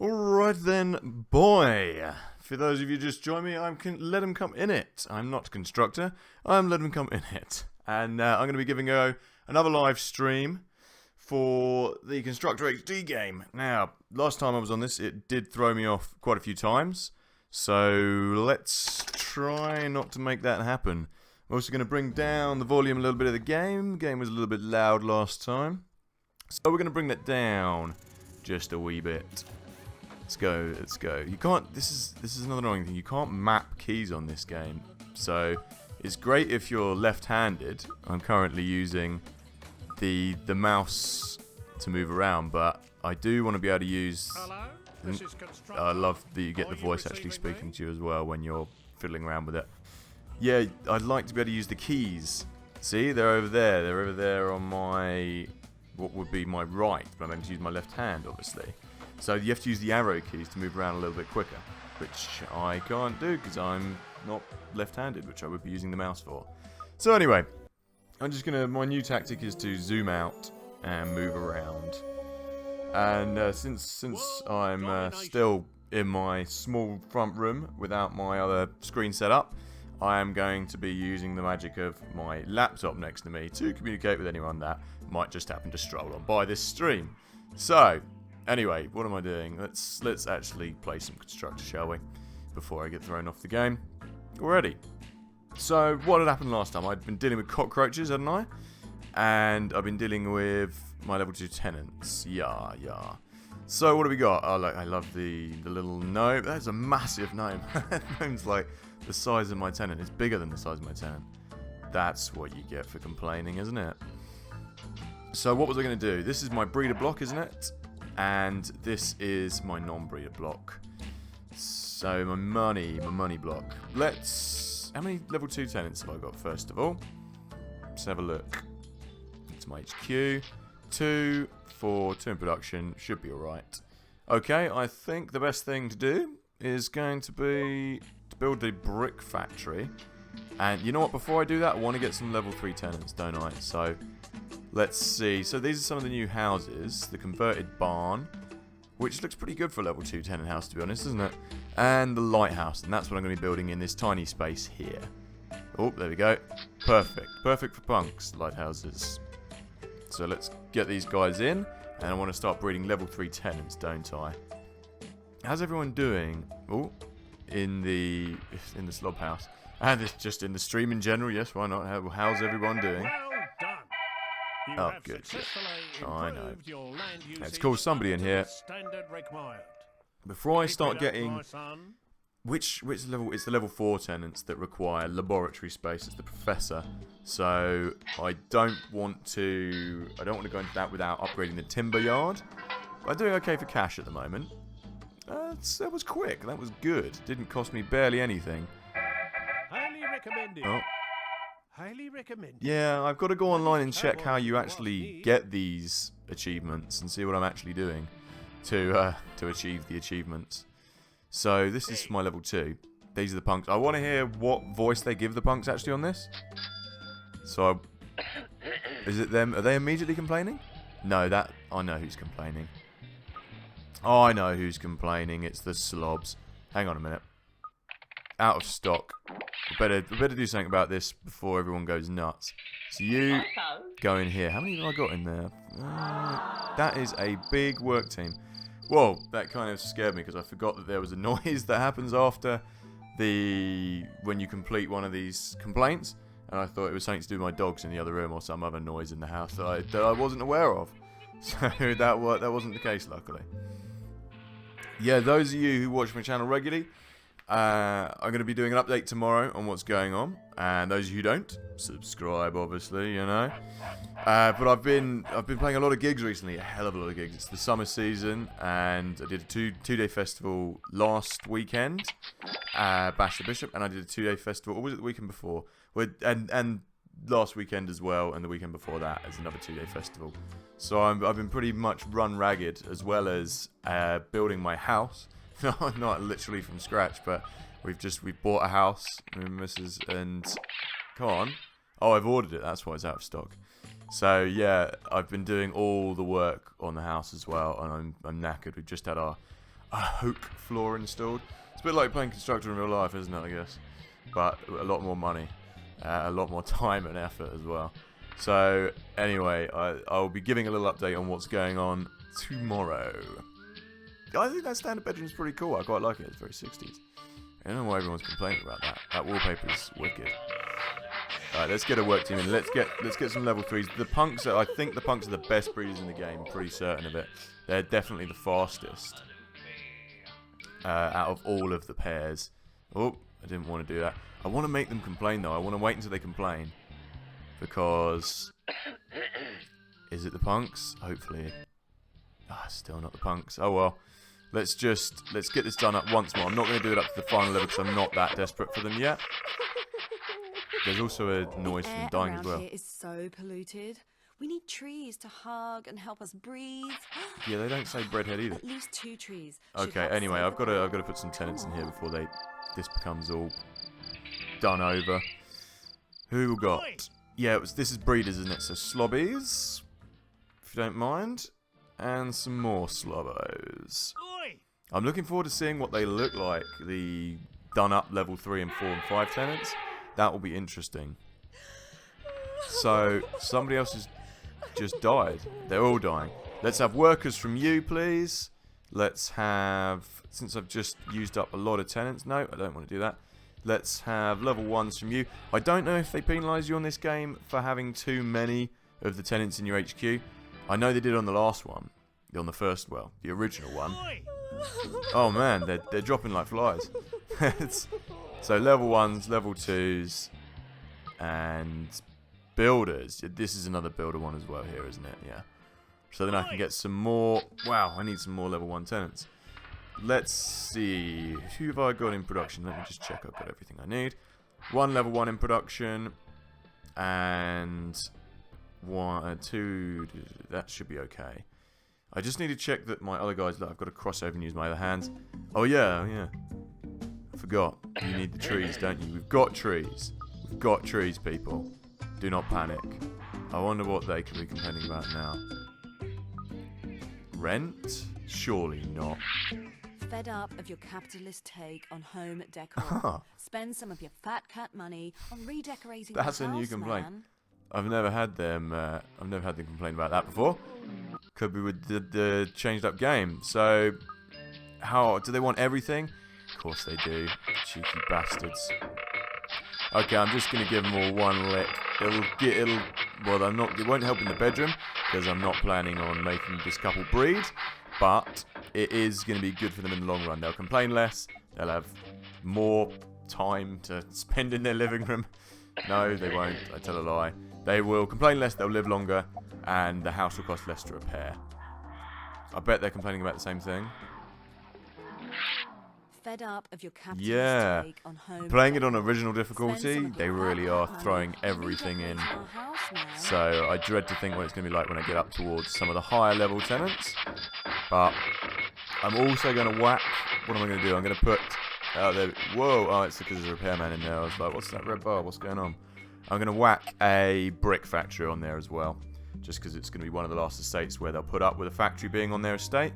Alright then, boy. For those of you just joined me, I'm LetemcomeInit. I'm not Constructor, I'm LetemcomeInit. And I'm going to be giving another live stream for the Constructor HD game. Now, last time I was on this, it did throw me off quite a few times. So let's try not to make that happen. I'm also going to bring down the volume a little bit of the game. The game was a little bit loud last time. So we're going to bring that down just a wee bit. Let's go, let's go. You can't, this is another annoying thing, you can't map keys on this game. So, it's great if you're left-handed. I'm currently using the mouse to move around, but I do want to be able to use... I love that you get the voice actually speaking to you as well when you're fiddling around with it. Yeah, I'd like to be able to use the keys. See, they're over there. They're over there on my... what would be my right, but I'm going to use my left hand, obviously. So you have to use the arrow keys to move around a little bit quicker, which I can't do because I'm not left-handed, which I would be using the mouse for. So anyway, I'm just gonna. My new tactic is to zoom out and move around. And since I'm still in my small front room without my other screen set up, I am going to be using the magic of my laptop next to me to communicate with anyone that might just happen to stroll on by this stream. So. Anyway, what am I doing? Let's actually play some Constructor, shall we? Before I get thrown off the game. Already. So, what had happened last time? I'd been dealing with cockroaches, hadn't I? And I've been dealing with my level 2 tenants. Yeah. So, what do we got? Oh, look, I love the little gnome. That's a massive gnome. That gnome's like the size of my tenant. It's bigger than the size of my tenant. That's what you get for complaining, isn't it? So, what was I going to do? This is my breeder block, isn't it? And this is my non-breeder block. So my money block. How many level 2 tenants have I got first of all? Let's have a look. It's my HQ. 2 for 2 in production. Should be alright. Okay, I think the best thing to do is going to be to build a brick factory. And you know what, before I do that, I want to get some level 3 tenants, don't I? So... let's see. So these are some of the new houses. The converted barn, which looks pretty good for a level 2 tenant house, to be honest, doesn't it? And the lighthouse, and that's what I'm going to be building in this tiny space here. Oh, there we go. Perfect. Perfect for punks, lighthouses. So let's get these guys in, and I want to start breeding level 3 tenants, don't I? How's everyone doing? Oh, in the slob house. And it's just in the stream in general, yes, why not? How's everyone doing? Oh, good. Oh, I know. Let's call somebody in here. Before I start getting... Which level? It's the level 4 tenants that require laboratory space. It's the professor. So, I don't want to go into that without upgrading the timber yard. But I'm doing okay for cash at the moment. That was quick. That was good. Didn't cost me barely anything. Highly recommended. Oh. Highly recommended. Yeah, I've got to go online and check how you actually get these achievements and see what I'm actually doing to achieve the achievements. So this is my level 2. These are the punks. I want to hear what voice they give the punks actually on this. So, is it them? Are they immediately complaining? No, I know who's complaining. Oh, I know who's complaining. It's the slobs. Hang on a minute. Out of stock. We better do something about this before everyone goes nuts. So you go in here. How many have I got in there? That is a big work team. Whoa, that kind of scared me because I forgot that there was a noise that happens after when you complete one of these complaints, and I thought it was something to do with my dogs in the other room or some other noise in the house that I wasn't aware of. So that wasn't the case, luckily. Yeah, those of you who watch my channel regularly. I'm going to be doing an update tomorrow on what's going on, and those of you who don't, subscribe, obviously, you know. But I've been playing a lot of gigs recently, a hell of a lot of gigs. It's the summer season, and I did a two-day festival last weekend, Bash the Bishop, and I did a 2-day festival. Or was it the weekend before? And last weekend as well, and the weekend before that as another 2-day festival. So I've been pretty much run ragged, as well as building my house. Not literally from scratch, but we've bought a house, Mrs. and come on. Oh, I've ordered it. That's why it's out of stock. So yeah, I've been doing all the work on the house as well, and I'm knackered. We've just had our oak floor installed. It's a bit like playing Constructor in real life, isn't it, I guess? But a lot more money. A lot more time and effort as well. So, anyway, I'll be giving a little update on what's going on tomorrow. I think that standard bedroom's pretty cool. I quite like it. It's very 60s. I don't know why everyone's complaining about that. That wallpaper's wicked. Alright, let's get a work team in. Let's get some level 3s. The punks I think the punks are the best breeders in the game. Pretty certain of it. They're definitely the fastest out of all of the pairs. Oh, I didn't want to do that. I want to make them complain though. I want to wait until they complain. Because... Is it the punks? Hopefully. Ah, still not the punks. Oh well. Let's get this done up once more. I'm not going to do it up to the final level because I'm not that desperate for them yet. There's also a noise from dying as well. Here is so polluted. We need trees to hug and help us breathe. Yeah, they don't say breadhead either. At least 2 trees. Okay, anyway, I've got to put some tenants in here before this becomes all done over. Who we got? Yeah, this is breeders, isn't it? So slobbies, if you don't mind, and some more slobbos. I'm looking forward to seeing what they look like. The done up level 3 and 4 and 5 tenants. That will be interesting. So somebody else has just died. They're all dying. Let's have workers from you, please. Let's have, since I've just used up a lot of tenants. No, I don't want to do that. Let's have level 1s from you. I don't know if they penalise you on this game for having too many of the tenants in your HQ. I know they did on the last one. On the first, well, the original one. Oh man, they're dropping like flies. So level 1s, level 2s, and builders. This is another builder one as well here, isn't it? Yeah. So then I can get some more. Wow, I need some more level 1 tenants. Let's see. Who have I got in production? Let me just check I've got everything I need. 1 level 1 in production. And 2. That should be okay. I just need to check that my other guys, that I've got to cross over and use my other hands. Oh yeah. I forgot. You need the trees, don't you? We've got trees. We've got trees, people. Do not panic. I wonder what they could be complaining about now. Rent? Surely not. Fed up of your capitalist take on home decor. Spend some of your fat cat money on redecorating the house, That's a new complaint. man. I've never had them complain about that before. Could be with the changed up game. So, how do they want everything? Of course they do. Cheeky bastards. Okay, I'm just gonna give them all 1 lick. Well, it won't help in the bedroom because I'm not planning on making this couple breed. But it is going to be good for them in the long run. They'll complain less. They'll have more time to spend in their living room. No, they won't. I tell a lie. They will complain less. They'll live longer. And the house will cost less to repair. I bet they're complaining about the same thing. Fed up of your capitalist Yeah. take on home Playing it on decor. original Spend difficulty, some of they your really fat are cat throwing money everything in. redecorating our house, man. So I dread to think what it's going to be like when I get up towards some of the higher level tenants. But I'm also going to whack. What am I going to do? I'm going to put. Whoa! Oh, it's because there's a repairman in there. I was like, what's that red bar? What's going on? I'm going to whack a brick factory on there as well. Just because it's going to be one of the last estates where they'll put up with a factory being on their estate.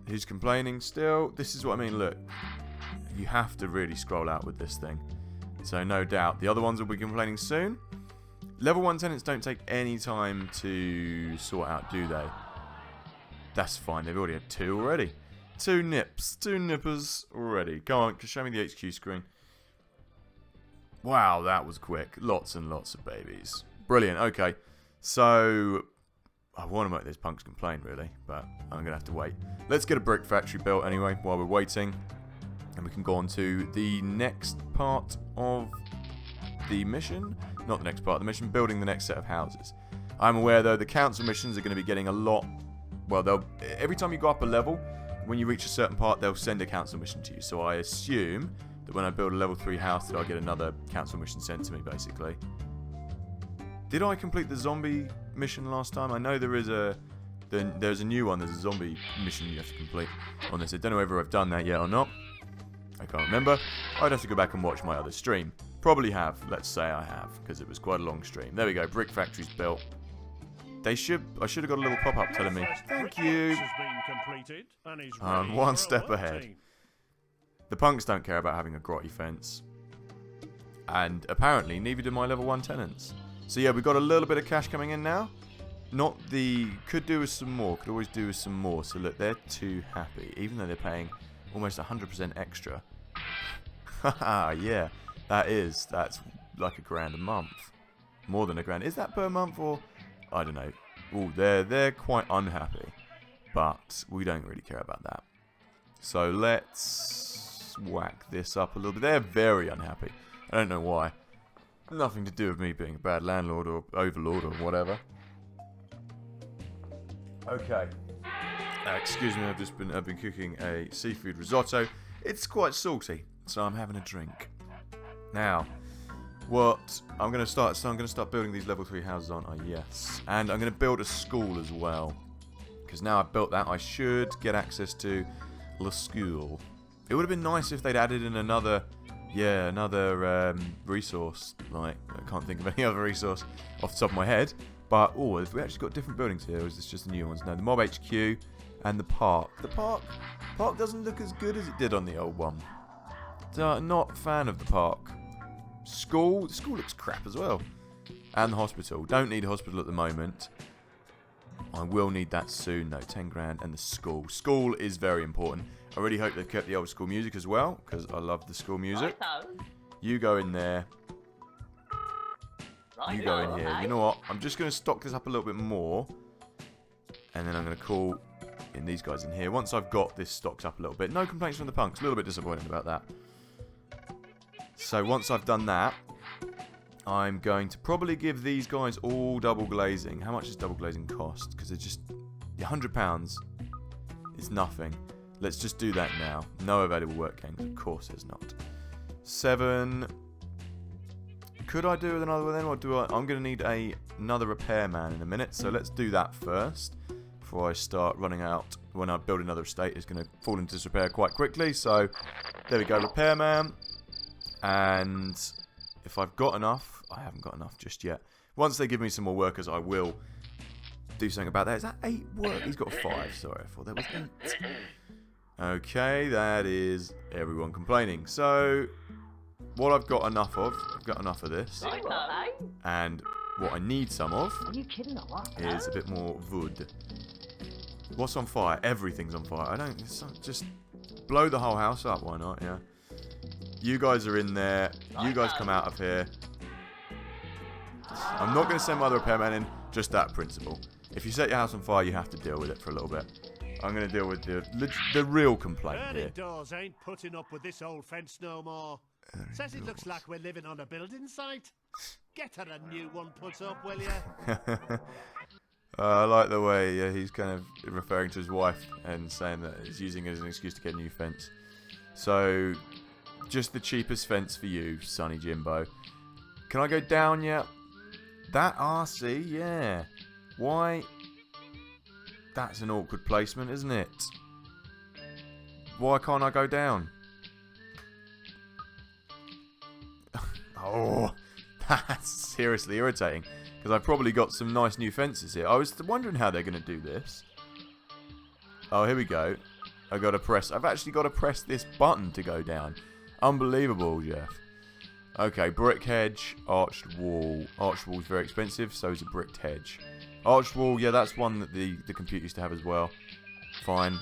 Who's complaining still? This is what I mean. Look. You have to really scroll out with this thing. So no doubt. The other ones will be complaining soon. Level 1 tenants don't take any time to sort out, do they? That's fine. They've already had 2 already. 2 nips. 2 nippers already. Come on, show me the HQ screen. Wow, that was quick. Lots and lots of babies. Brilliant. Okay. So, I want to make those punks complain, really. But I'm going to have to wait. Let's get a brick factory built anyway while we're waiting. And we can go on to the next part of the mission. Not the next part of the mission, building the next set of houses. I'm aware, though, the council missions are going to be getting a lot. Well, every time you go up a level, when you reach a certain part, they'll send a council mission to you. So I assume that when I build a level 3 house, that I'll get another council mission sent to me, basically. Did I complete the zombie mission last time? I know there's a new one. There's a zombie mission you have to complete on this. I don't know whether I've done that yet or not. I can't remember. I'd have to go back and watch my other stream. Probably have. Let's say I have, because it was quite a long stream. There we go. Brick factory's built. I should have got a little pop-up telling me, thank you. I'm one step ahead. The punks don't care about having a grotty fence. And apparently, neither do my level 1 tenants. So yeah, we've got a little bit of cash coming in now. Not the... Could do with some more. Could always do with some more. So look, they're too happy. Even though they're paying almost 100% extra. Haha, yeah. That's like £1,000 a month. More than £1,000. Is that per month or... I don't know. Ooh, they're quite unhappy. But we don't really care about that. So let's whack this up a little bit. They're very unhappy. I don't know why. Nothing to do with me being a bad landlord or overlord or whatever. Okay. Excuse me, I've been cooking a seafood risotto. It's quite salty, so I'm having a drink. Now, what I'm going to start. So I'm going to start building these level 3 houses, aren't I? Yes. And I'm going to build a school as well, because now I've built that, I should get access to the school. It would have been nice if they'd added in another resource. Like, I can't think of any other resource off the top of my head. But, oh, have we actually got different buildings here, or is this just the new ones? No, the Mob HQ and the park. The park doesn't look as good as it did on the old one. So, not a fan of the park. School? The school looks crap as well. And the hospital. Don't need a hospital at the moment. I will need that soon, though. 10 grand. And the school. School is very important. I really hope they've kept the old school music as well, because I love the school music. You go in there. You go in here. You know what? I'm just going to stock this up a little bit more. And then I'm going to call in these guys in here. Once I've got this stocked up a little bit. No complaints from the punks. A little bit disappointed about that. So once I've done that, I'm going to probably give these guys all double glazing. How much does double glazing cost? Because they're just... £100 is nothing. Let's just do that now. No available work games. Of course there's not. 7... Could I do with another one then, or do I... I'm going to need another repairman in a minute, so let's do that first before I start running out. When I build another estate, it's going to fall into disrepair quite quickly, so there we go, repairman. And if I've got enough, I haven't got enough just yet. Once they give me some more workers, I will do something about that. Is that 8 work? He's got 5, sorry, I thought there was 8. Okay, that is everyone complaining. So... what I've got enough of this, and what I need some of is a bit more wood. What's on fire? Everything's on fire. I don't, just blow the whole house up, why not, yeah. You guys are in there, you guys come out of here. I'm not going to send my other repairman in, just that principle. If you set your house on fire, you have to deal with it for a little bit. I'm going to deal with the real complaint here. Doors ain't putting up with this old fence no more. Says it looks like we're living on a building site. Get her a new one put up, will ya? I like the way he's kind of referring to his wife and saying that he's using it as an excuse to get a new fence. So, just the cheapest fence for you, Sonny Jimbo. Can I go down yet? That RC, yeah. Why? That's an awkward placement, isn't it? Why can't I go down? Oh, that's seriously irritating. Because I've probably got some nice new fences here. I was wondering how they're going to do this. Oh, here we go. I've actually got to press this button to go down. Unbelievable, Jeff. Okay, brick hedge, arched wall. Arched wall's very expensive, so is a bricked hedge. Arched wall, yeah, that's one that the computer used to have as well. Fine.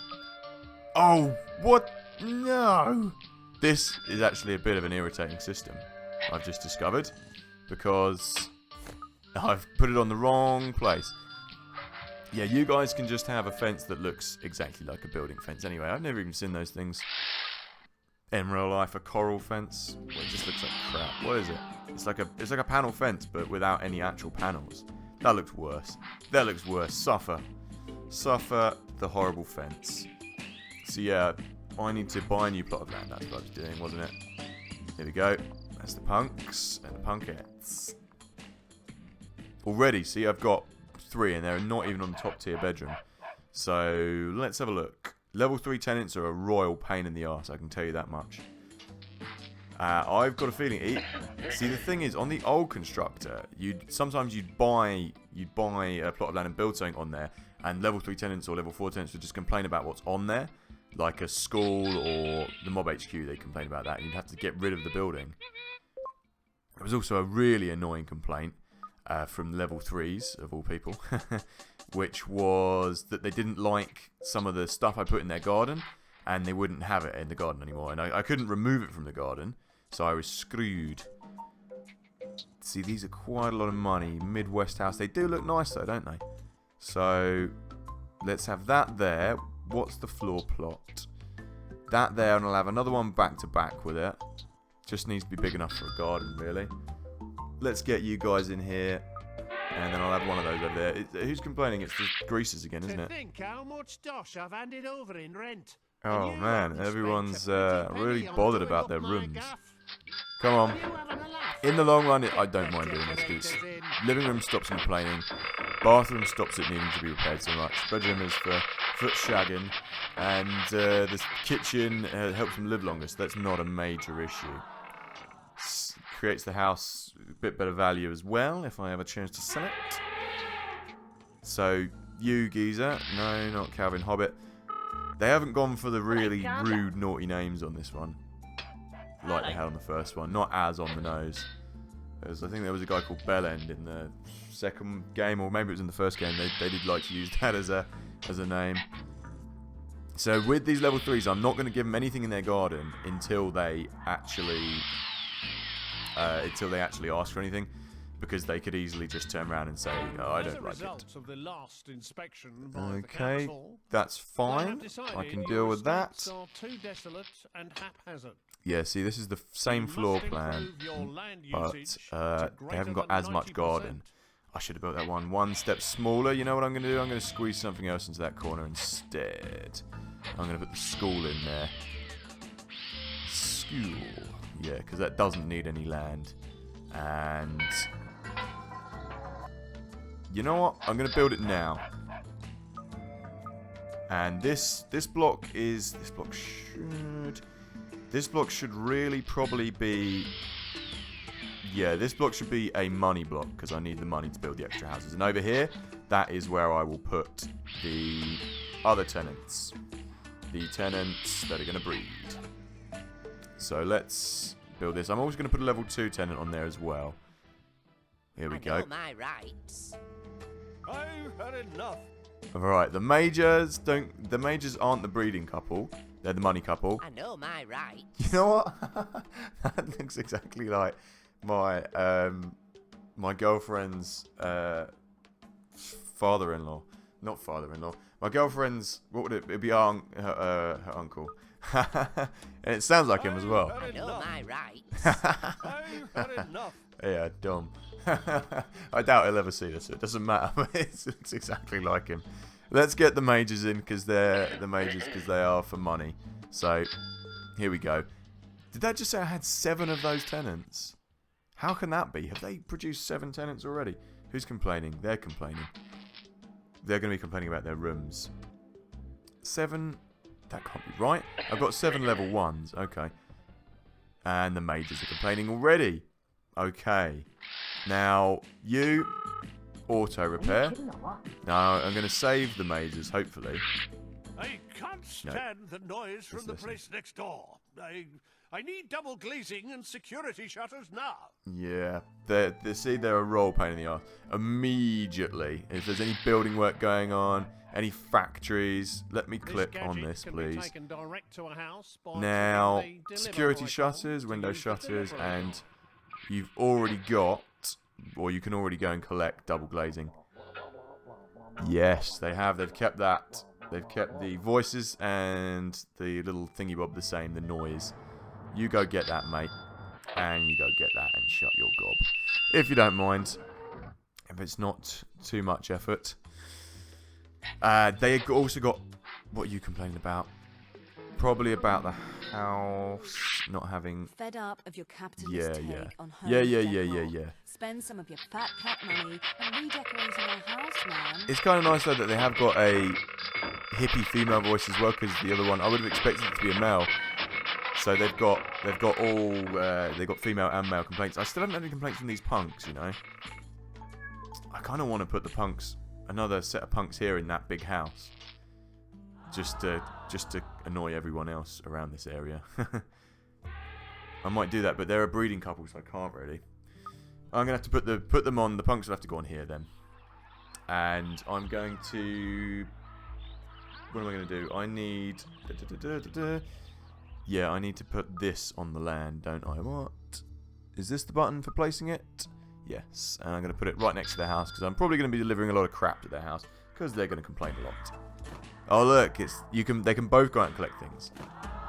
Oh, what? No! This is actually a bit of an irritating system, I've just discovered, because I've put it on the wrong place. Yeah, you guys can just have a fence that looks exactly like a building fence. Anyway, I've never even seen those things in real life. A coral fence, well, it just looks like crap. What is it? It's like a panel fence, but without any actual panels. That looks worse. That looks worse. Suffer the horrible fence. So yeah, I need to buy a new plot of land. That's what I was doing, wasn't it? Here we go. That's the punks and the punkettes. Already, see, I've got 3 and they're not even on the top tier bedroom. So let's have a look. Level 3 tenants are a royal pain in the arse, I can tell you that much. I've got a feeling... See, the thing is, on the old Constructor, sometimes you'd buy you'd buy a plot of land and build something on there, and level 3 tenants or level 4 tenants would just complain about what's on there, like a school or the mob HQ. They complain about that, and you'd have to get rid of the building. There was also a really annoying complaint from level 3s, of all people, which was that they didn't like some of the stuff I put in their garden, and they wouldn't have it in the garden anymore. And I couldn't remove it from the garden, so I was screwed. See, these are quite a lot of money. Midwest house. They do look nice, though, don't they? So, let's have that there. What's the floor plot? That there, and I'll have another one back to back with it. Just needs to be big enough for a garden, really. Let's get you guys in here, and then I'll have one of those over there. Who's complaining? It's just greasers again, isn't it? Think how much dosh I've handed over in rent. Oh man, everyone's really bothered about their rooms. Come on. In the long run, I don't mind doing this, because living room stops complaining, bathroom stops it needing to be repaired so much, bedroom is for foot shagging, and the kitchen helps them live longer, so that's not a major issue. Creates the house a bit better value as well, if I have a chance to sell it. So, you geezer, no, not Calvin Hobbit. They haven't gone for the really rude, naughty names on this one, like they had on the first one. Not as on the nose. I think there was a guy called Bellend in the second game, or maybe it was in the first game. They did like to use that as a name. So with these level 3s, I'm not going to give them anything in their garden until they actually ask for anything, because they could easily just turn around and say, oh, I don't like it. Okay, that's fine. I can deal with that. Yeah, see, this is the same floor plan, but they haven't got as much garden. I should have built that one step smaller. You know what I'm going to do? I'm going to squeeze something else into that corner instead. I'm going to put the school in there. School. Yeah, because that doesn't need any land. And you know what? I'm going to build it now. And this block should really probably be, yeah, this block should be a money block, because I need the money to build the extra houses. And over here, that is where I will put the other tenants. The tenants that are going to breed. So let's build this. I'm always going to put a level 2 tenant on there as well. Here we go. My rights. I've had enough. Alright, the majors aren't the breeding couple. They're the money couple. I know my rights. You know what? That looks exactly like my my girlfriend's father-in-law. Not father-in-law. My girlfriend's, what would it be? It'd be her uncle. And it sounds like him as well. I know my rights. I've had enough. Yeah, dumb. I doubt he'll ever see this, so it doesn't matter. It looks exactly like him. Let's get the majors in, because they're the majors, because they are for money. So, here we go. Did that just say I had 7 of those tenants? How can that be? Have they produced 7 tenants already? Who's complaining? They're complaining. They're going to be complaining about their rooms. 7... That can't be right. I've got 7 level 1s. Okay. And the majors are complaining already. Okay. Now, you... Auto repair. Now, I'm going to save the majors, hopefully. I can't stand the noise from the place next door. I need double glazing and security shutters now. Yeah. They're a real pain in the arse. Immediately. If there's any building work going on, any factories, let me click on this, please. Now, security shutters, window shutters, and you've already got, or you can already go and collect double glazing. Yes, they have. They've kept that. They've kept the voices and the little thingy bob the same, the noise. You go get that, mate. And you go get that and shut your gob. If you don't mind. If it's not too much effort. They also got... What are you complaining about? Probably about the house not having... Fed up of your capitalist take on home Yeah. Spend some of your fat cat money on redecorating your house, man. It's kind of nice, though, that they have got a hippie female voice as well, because the other one, I would have expected it to be a male. So they've got female and male complaints. I still haven't had any complaints from these punks, you know. I kind of want to put the punks, another set of punks here in that big house. Just to annoy everyone else around this area. I might do that, but they're a breeding couple, so I can't really. I'm going to have to put them on. The punks will have to go on here then. And I'm going to... What am I going to do? I need... Yeah, I need to put this on the land, don't I? What? Is this the button for placing it? Yes. And I'm going to put it right next to their house, because I'm probably going to be delivering a lot of crap to their house, because they're going to complain a lot. Oh look, they can both go out and collect things.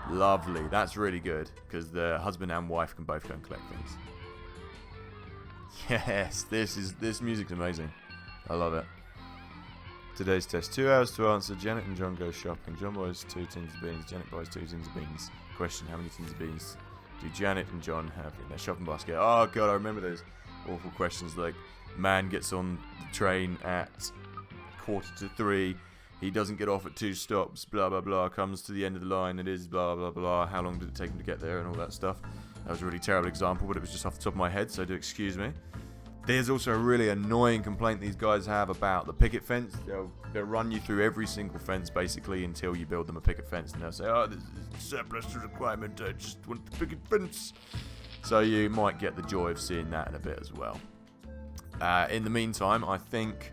Lovely. That's really good, because the husband and wife can both go and collect things. Yes, this music's amazing. I love it. Today's test: 2 hours to answer. Janet and John go shopping. John buys 2 tins of beans. Janet buys 2 tins of beans. Question: how many tins of beans do Janet and John have in their shopping basket? Oh god, I remember those awful questions like, man gets on the train at 2:45. He doesn't get off at 2 stops, blah blah blah, comes to the end of the line, it is blah blah blah, how long did it take him to get there, and all that stuff. That was a really terrible example, but it was just off the top of my head, so do excuse me. There's also a really annoying complaint these guys have about the picket fence. They'll run you through every single fence, basically, until you build them a picket fence, and they'll say, oh, this is surplus to requirement, I just want the picket fence. So you might get the joy of seeing that in a bit as well. In the meantime, I think...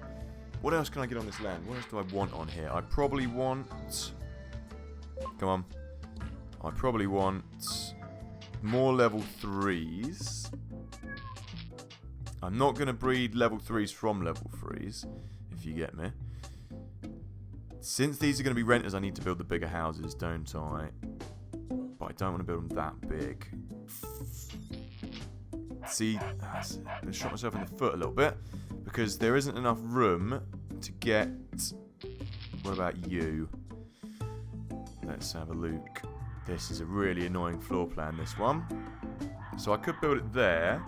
What else can I get on this land? What else do I want on here? I probably want... Come on. I probably want more level 3s. I'm not going to breed level 3s from level 3s, if you get me. Since these are going to be renters, I need to build the bigger houses, don't I? But I don't want to build them that big. See, I shot myself in the foot a little bit, because there isn't enough room to get... What about you? Let's have a look. This is a really annoying floor plan, this one. So I could build it there,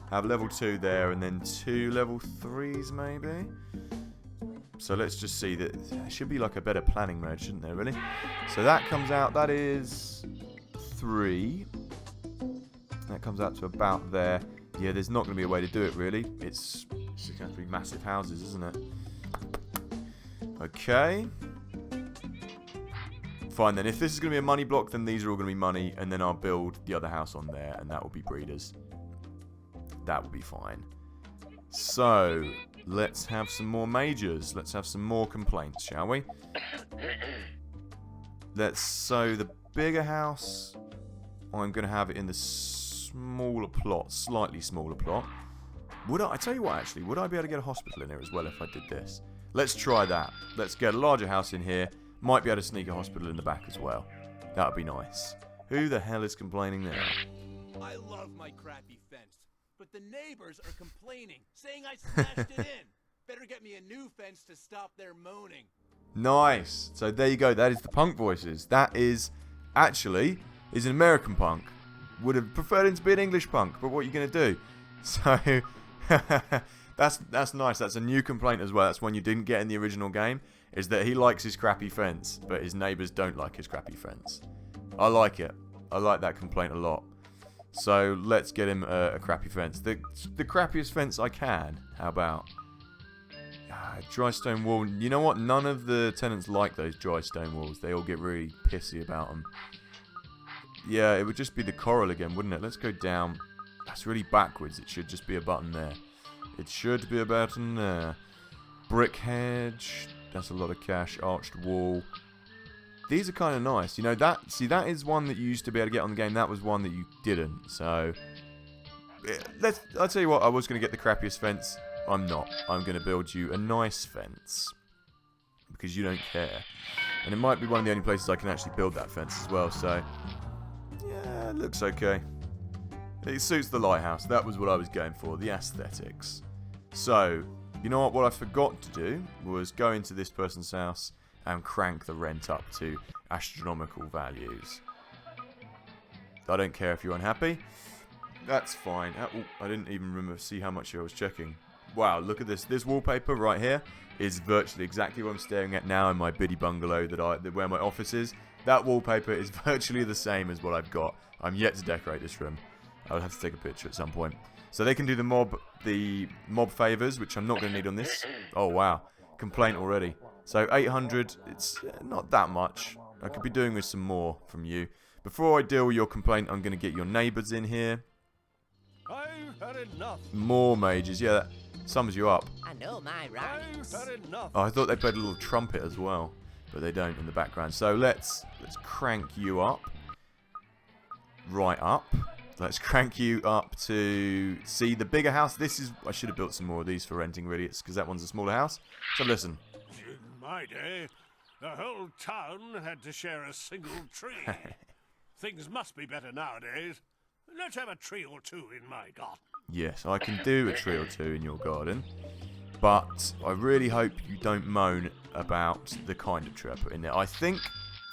have level 2 there, and then 2 level 3s maybe? So let's just see. That there should be like a better planning mode, shouldn't there, really? So that comes out, that is 3. That comes out to about there. Yeah, there's not going to be a way to do it, really. It's just going to be massive houses, isn't it? Okay. Fine, then. If this is going to be a money block, then these are all going to be money, and then I'll build the other house on there, and that will be breeders. That will be fine. So, let's have some more majors. Let's have some more complaints, shall we? So, the bigger house, I'm going to have it in the smaller plot, slightly smaller plot. I tell you what, actually, would I be able to get a hospital in here as well if I did this? Let's try that. Let's get a larger house in here. Might be able to sneak a hospital in the back as well. That would be nice. Who the hell is complaining now? I love my crappy fence, but the neighbors are complaining, saying I smashed it in. Better get me a new fence to stop their moaning. Nice. So there you go. That is the punk voices. That is actually an American punk. Would have preferred him to be an English punk, but what are you going to do? So that's nice. That's a new complaint as well. That's one you didn't get in the original game. Is that he likes his crappy fence, but his neighbours don't like his crappy fence. I like it. I like that complaint a lot. So let's get him a crappy fence. The crappiest fence I can. How about? Dry stone wall. You know what? None of the tenants like those dry stone walls. They all get really pissy about them. Yeah, it would just be the coral again, wouldn't it? Let's go down. That's really backwards. It should just be a button there. It should be a button there. Brick hedge. That's a lot of cash. Arched wall. These are kind of nice. You know, that is one that you used to be able to get on the game. That was one that you didn't. So, I'll tell you what. I was going to get the crappiest fence. I'm not. I'm going to build you a nice fence. Because you don't care. And it might be one of the only places I can actually build that fence as well. So, yeah, it looks okay. It suits the lighthouse. That was what I was going for. The aesthetics. So, you know what? What I forgot to do was go into this person's house and crank the rent up to astronomical values. I don't care if you're unhappy. That's fine. Oh, I didn't even remember see how much I was checking. Wow, look at this. This wallpaper right here is virtually exactly what I'm staring at now in my biddy bungalow where my office is. That wallpaper is virtually the same as what I've got. I'm yet to decorate this room. I'll have to take a picture at some point. So they can do the mob favors, which I'm not going to need on this. Oh, wow. Complaint already. So 800, it's not that much. I could be doing with some more from you. Before I deal with your complaint, I'm going to get your neighbours in here. I've had enough. More mages. Yeah, that sums you up. I know my I've rights. had enough. Oh, I thought they played a little trumpet as well, but they don't in the background. So let's crank you up. Right up. Let's crank you up to see the bigger house. I should have built some more of these for renting, really, because that one's a smaller house. So listen. In my day, the whole town had to share a single tree. Things must be better nowadays. Let's have a tree or two in my garden. Yes, I can do a tree or two in your garden, but I really hope you don't moan about the kind of tree I put in there. I think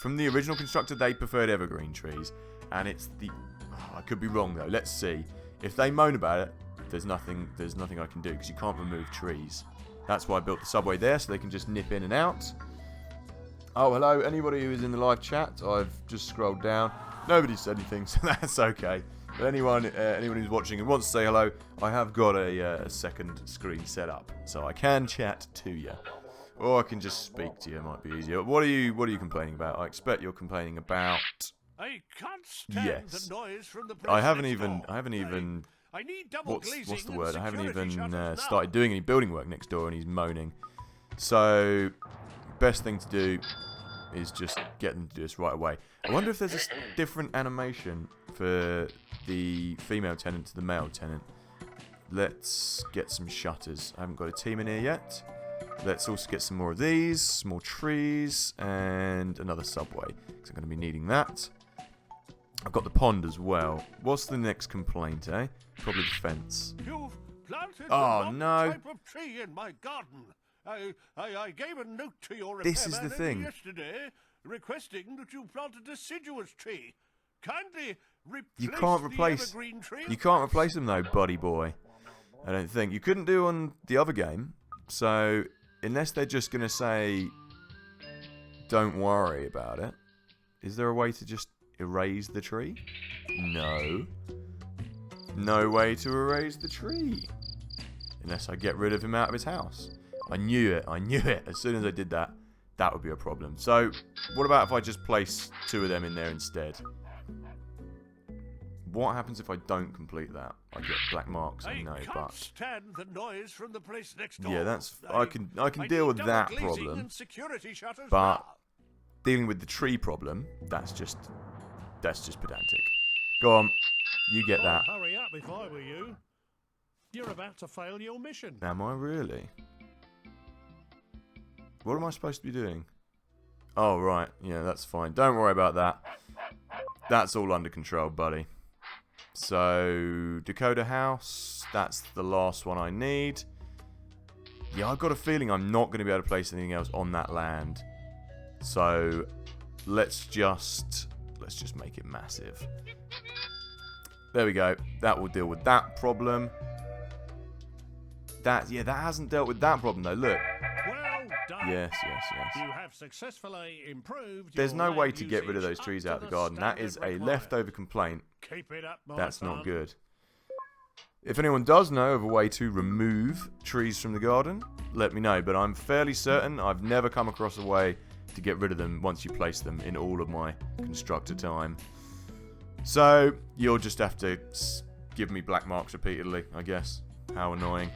from the original Constructor they preferred evergreen trees, and it's the... Oh, I could be wrong though. Let's see. If they moan about it, there's nothing I can do because you can't remove trees. That's why I built the subway there, so they can just nip in and out. Oh, hello, anybody who is in the live chat. I've just scrolled down. Nobody said anything, so that's okay. But anyone who's watching and wants to say hello, I have got a second screen set up, so I can chat to you, or I can just speak to you. It might be easier. What are you complaining about? I expect you're complaining about. I can't stand Yes. the noise from the I haven't next even. door. I haven't even. I need double glazing What's the and word? I haven't security even shutters now. started doing any building work next door, and he's moaning. So, best thing to do is just get them to do this right away. I wonder if there's a different animation for the female tenant to the male tenant. Let's get some shutters. I haven't got a team in here yet. Let's also get some more of these, some more trees, and another subway, because I'm going to be needing that. I've got the pond as well. What's the next complaint, eh? Probably the fence. You've planted the Oh, wrong no. type of tree in my garden. I gave a note to your This is the repairman thing. yesterday requesting that you plant a deciduous tree. Kindly replace You can't replace. the evergreen tree. You can't replace them though, buddy boy. I don't think you couldn't do on the other game. So unless they're just gonna say, "Don't worry about it," is there a way to just erase the tree? No. No way to erase the tree. Unless I get rid of him out of his house. I knew it. I knew it. As soon as I did that, that would be a problem. So, what about if I just place 2 of them in there instead? What happens if I don't complete that? I get black marks, I know, can't but stand the noise from the place next door. yeah, that's I can deal need with double that glazing problem. and security shutters But now. dealing with the tree problem, that's just pedantic. Go on, you get that. Hurry up if I were you. You're about to fail your mission. Am I really? What am I supposed to be doing? Oh, right. Yeah, that's fine. Don't worry about that. That's all under control, buddy. So, Dakota House. That's the last one I need. Yeah, I've got a feeling I'm not going to be able to place anything else on that land. So, let's just make it massive. There we go. That will deal with that problem. That hasn't dealt with that problem though. Look. Well done. Yes. You have successfully improved. There's your no way land to get rid of usage those trees up out of to the garden. That standard is a required. leftover complaint. Keep it up, my That's not son. good. If anyone does know of a way to remove trees from the garden, let me know. But I'm fairly certain I've never come across a way to get rid of them once you place them in all of my constructor time. So you'll just have to give me black marks repeatedly, I guess. How annoying.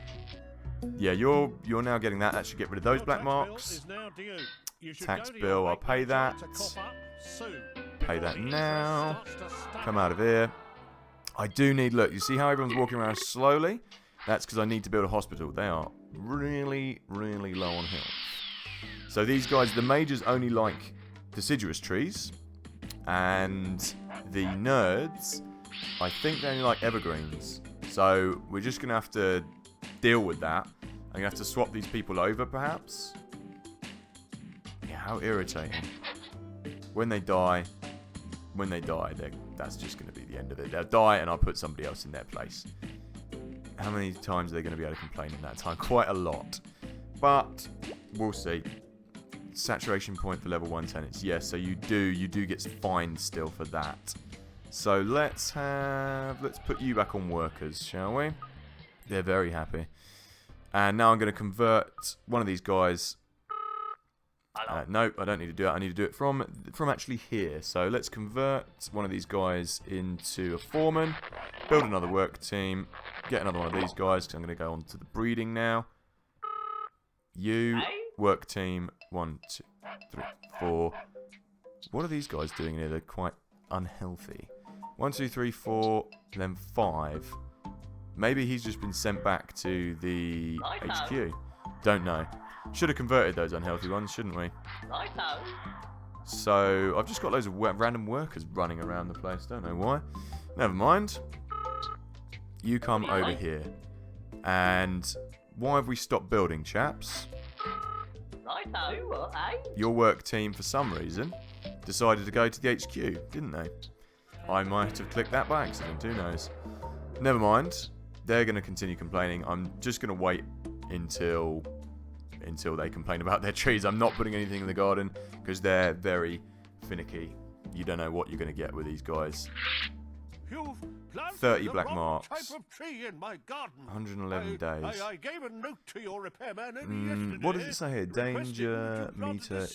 Yeah, you're now getting that. That should get rid of those Your black tax marks. bill is now due. You should Tax go to bill, your I'll bank pay manager that. to cop up soon, Pay before that the interest now. starts to stack Come up. out of here. I do need, look, you see how everyone's walking around slowly? That's because I need to build a hospital. They are really, really low on health. So these guys, the mages only like deciduous trees. And the nerds, I think they only like evergreens. So we're just going to have to deal with that. I'm going to have to swap these people over, perhaps. Yeah, how irritating. When they die, that's just going to be the end of it. They'll die and I'll put somebody else in their place. How many times are they going to be able to complain in that time? Quite a lot. But we'll see. Saturation point for level 1 tenants. Yes, so you do get fined still for that. So let's put you back on workers, shall we? They're very happy. And now I'm going to convert one of these guys. Nope, I don't need to do it. I need to do it from actually here. So let's convert one of these guys into a foreman. Build another work team. Get another one of these guys, because I'm going to go on to the breeding now. You, work team, 1, 2, 3, 4. What are these guys doing here? They're quite unhealthy. 1, 2, 3, 4, and then 5. Maybe he's just been sent back to the HQ. Don't know. Should have converted those unhealthy ones, shouldn't we? So, I've just got loads of random workers running around the place. Don't know why. Never mind. You come over here. And why have we stopped building, chaps? Your work team, for some reason, decided to go to the HQ, didn't they? I might have clicked that by accident, who knows? Never mind. They're going to continue complaining. I'm just going to wait until they complain about their trees. I'm not putting anything in the garden because they're very finicky. You don't know what you're going to get with these guys. 30 black marks. Type of tree in my garden. 111 days. I gave a note to your repairman yesterday. What does it say here? Danger meter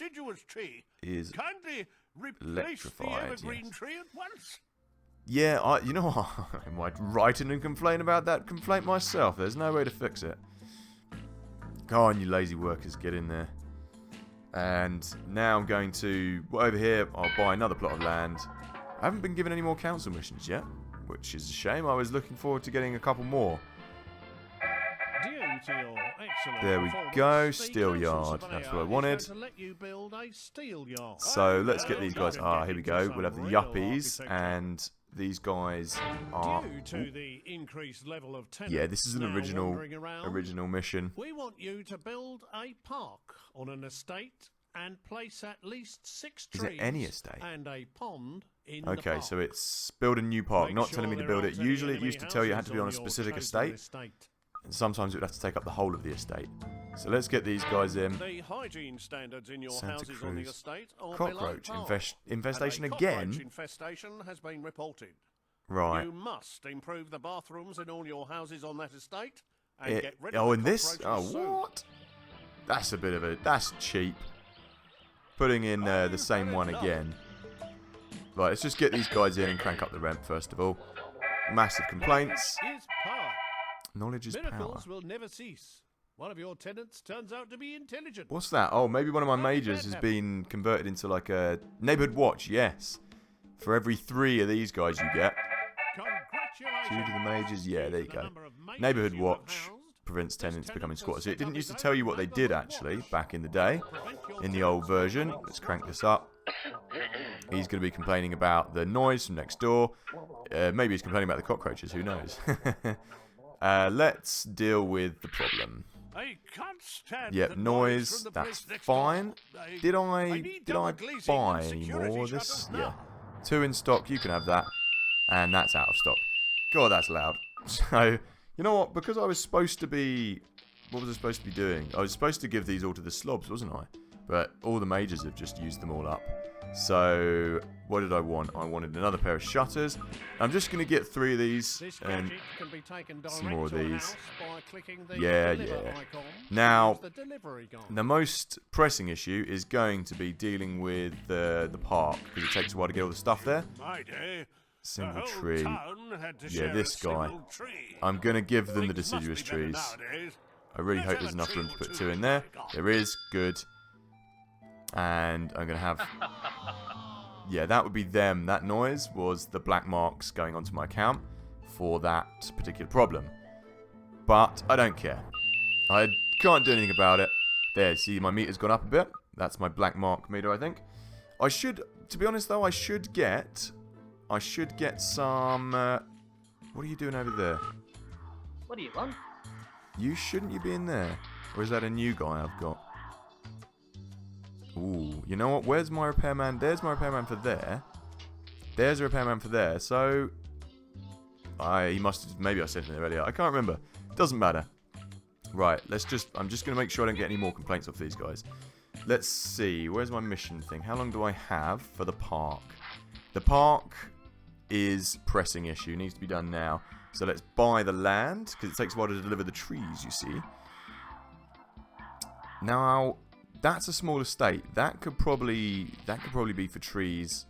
is kindly replace electrified. The evergreen Yes. tree at once. Yeah, you know what? I might write in and complain about that complaint myself. There's no way to fix it. Go on, you lazy workers, get in there. And now I'm going to, over here, I'll buy another plot of land. I haven't been given any more council missions yet, which is a shame. I was looking forward to getting a couple more. Due to your excellent There we performance, go, the steel council yard. surveyor That's what I is wanted. going to let you build a steel yard. So let's get these guys. Well, Here we go. getting We'll have the some real yuppies, architecture. and these guys are. Due to the increased level of tenants Yeah, this is an now original wandering around, mission. we want you to build a park on an estate and place at least 6 Is trees it any estate? and a pond in the Okay, park. so it's build a new park, Make not sure telling me to there build aren't it. any Usually it enemy used to tell you it had to be on a houses your specific chosen estate, and sometimes it would have to take up the whole of the estate. So let's get these guys in. The hygiene standards in your Santa houses on the Cruz. estate are Cockroach below par. infestation And a again? cockroach infestation has been reported. Right. You must improve the bathrooms in all your houses on that estate and get rid of Oh, the in this? Oh, cockroaches soon. what? That's a bit of a... That's cheap. Putting in the same one again. Right, let's just get these guys in and crank up the rent first of all. Massive complaints. Is power. Knowledge is power. Miracles will never cease. One of your tenants turns out to be intelligent. What's that? Oh, maybe one of my How did majors that has happen? been converted into like a neighborhood watch. Yes. For every 3 of these guys you get. 2 Congratulations. to the majors. Yeah, there you The go. number of majors Neighborhood you have watch housed. prevents tenants Those becoming tenants squatters. are It didn't set used to up tell as you what they a did neighborhood actually watch. back in the day. Prevent your In the old tenants version. from Let's crank this up. He's going to be complaining about the noise from next door. Maybe he's complaining about the cockroaches. Who knows? Let's deal with the problem. I can't stand Yep, the noise. from the That's place next fine. door. Did I need did double I glazing buy and any security more of this? shutters Yeah, now. 2 in stock. You can have that, and that's out of stock. God, that's loud. So you know what? Because I was supposed to be, what was I supposed to be doing? I was supposed to give these all to the slobs, wasn't I? But all the majors have just used them all up. So what did I want? I wanted another pair of shutters. I'm just going to get 3 of these This and gadget can be taken some more of direct to a these. house by clicking the Yeah, deliver yeah. icon. Now, Use the delivery gun. the most pressing issue is going to be dealing with the park, because it takes a while to get all the stuff there. My day, Single the whole tree. town had to Yeah, share this a guy. single tree. I'm going to give them the Things must deciduous be better trees. nowadays. I really Let's hope have there's a enough tree room to or put 2 2 in there. my garden. There is. Good. And I'm going to have... Yeah, that would be them. That noise was the black marks going onto my account for that particular problem. But I don't care. I can't do anything about it. There, see, my meter's gone up a bit. That's my black mark meter, I think. I should, to be honest though, I should get some... what are you doing over there? What do you want? Shouldn't you be in there? Or is that a new guy I've got? Ooh, you know what? Where's my repairman? There's my repairman for there. There's a repairman for there. So, he must have, maybe I sent him there earlier. I can't remember. Doesn't matter. Right, I'm just going to make sure I don't get any more complaints off these guys. Let's see. Where's my mission thing? How long do I have for the park? The park is pressing issue. Needs to be done now. So let's buy the land, because it takes a while to deliver the trees, you see. Now, that's a small estate. That could probably be for trees,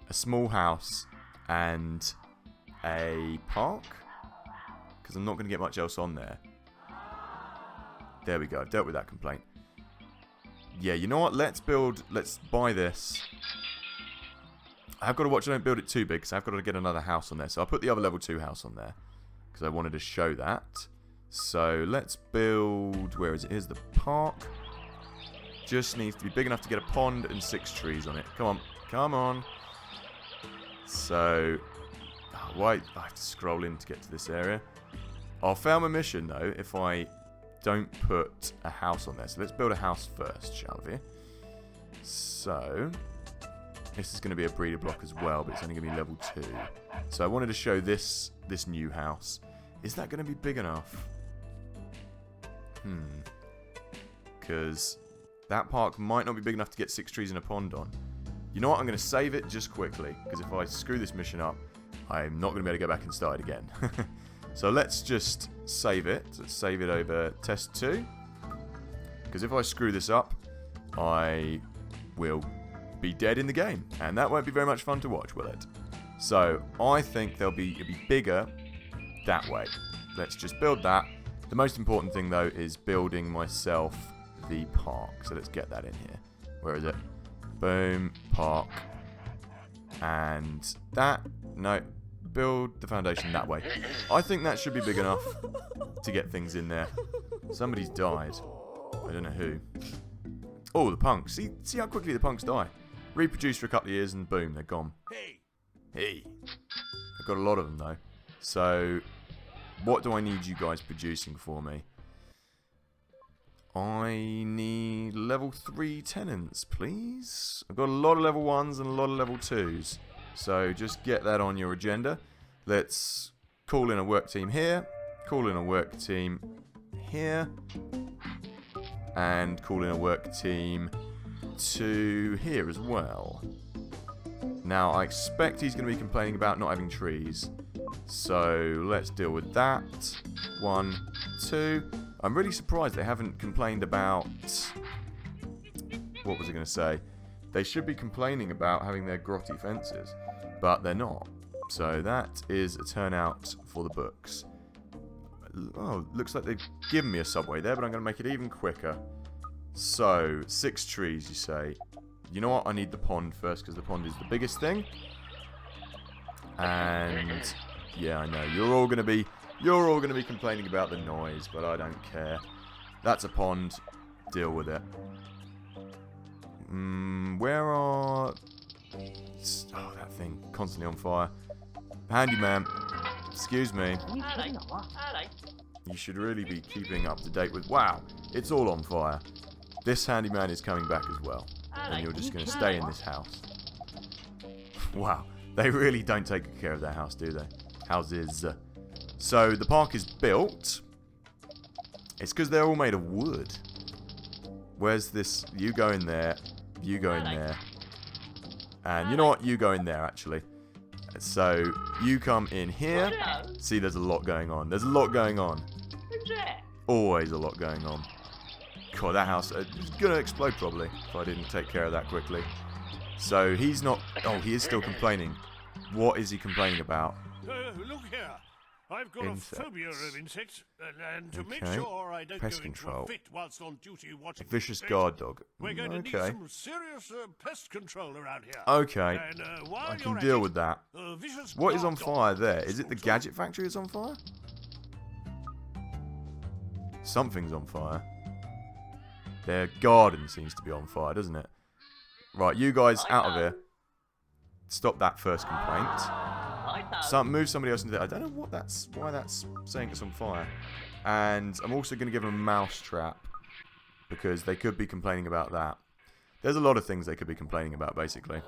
a small house, and a park. Because I'm not going to get much else on there. There we go. I've dealt with that complaint. Yeah, you know what? Let's buy this. I've got to watch I don't build it too big, because I've got to get another house on there. So I'll put the other level 2 house on there, because I wanted to show that. So let's build, where is it? Here's the park. Just needs to be big enough to get a pond and 6 trees on it. Come on, come on. So, why? I have to scroll in to get to this area. I'll fail my mission though if I don't put a house on there. So let's build a house first, shall we? So, this is going to be a breeder block as well, but it's only going to be level 2. So I wanted to show this new house. Is that going to be big enough? Because that park might not be big enough to get 6 trees and a pond on. You know what? I'm going to save it just quickly, because if I screw this mission up, I'm not going to be able to go back and start it again. So let's just save it. Let's save it over test 2. Because if I screw this up, I will be dead in the game. And that won't be very much fun to watch, will it? So I think it'll be bigger that way. Let's just build that. The most important thing though is building myself the park. So let's get that in here. Where is it? Boom, park. And that, no, build the foundation that way. I think that should be big enough to get things in there. Somebody's died. I don't know who. Oh, the punks. See how quickly the punks die. Reproduce for a couple of years and boom, they're gone. Hey. I've got a lot of them though. So, what do I need you guys producing for me? I need level 3 tenants, please. I've got a lot of level 1s and a lot of level 2s. So, just get that on your agenda. Let's call in a work team here. Call in a work team here. And call in a work team to here as well. Now, I expect he's going to be complaining about not having trees. So, let's deal with that. 1, 2. I'm really surprised they haven't complained about... What was I going to say? They should be complaining about having their grotty fences. But they're not. So, that is a turnout for the books. Oh, looks like they've given me a subway there, but I'm going to make it even quicker. So, 6 trees, you say. You know what? I need the pond first, because the pond is the biggest thing. And yeah, I know you're all gonna be complaining about the noise, but I don't care. That's a pond. Deal with it. Where are? Oh, that thing constantly on fire. Handyman, excuse me. You should really be keeping up to date with. Wow, it's all on fire. This handyman is coming back as well. And you're just going to stay in this house. Wow. They really don't take good care of their house, do they? Houses. So, the park is built. It's because they're all made of wood. Where's this? You go in there. You go in there. And you know what? You go in there, actually. So, you come in here. See, there's a lot going on. There's a lot going on. Always a lot going on. God, that house is going to explode probably if I didn't take care of that quickly. So he's not... Oh, he is still complaining. What is he complaining about? Look here. I've got Insects. a phobia of insects, and to make Okay. sure I don't Pest go control. into a fit whilst on duty watching A vicious the guard dog. we're going to need Okay. some serious pest control around here. Okay. And, while I you're can at deal it, with that. vicious What is guard on dog fire there? Is it the also- gadget factory that's on fire? Something's on fire. Their garden seems to be on fire, doesn't it? Right, you guys out of here. Stop that first complaint. Move somebody else into there. I don't know why that's saying it's on fire. And I'm also going to give them a mouse trap, because they could be complaining about that. There's a lot of things they could be complaining about, basically.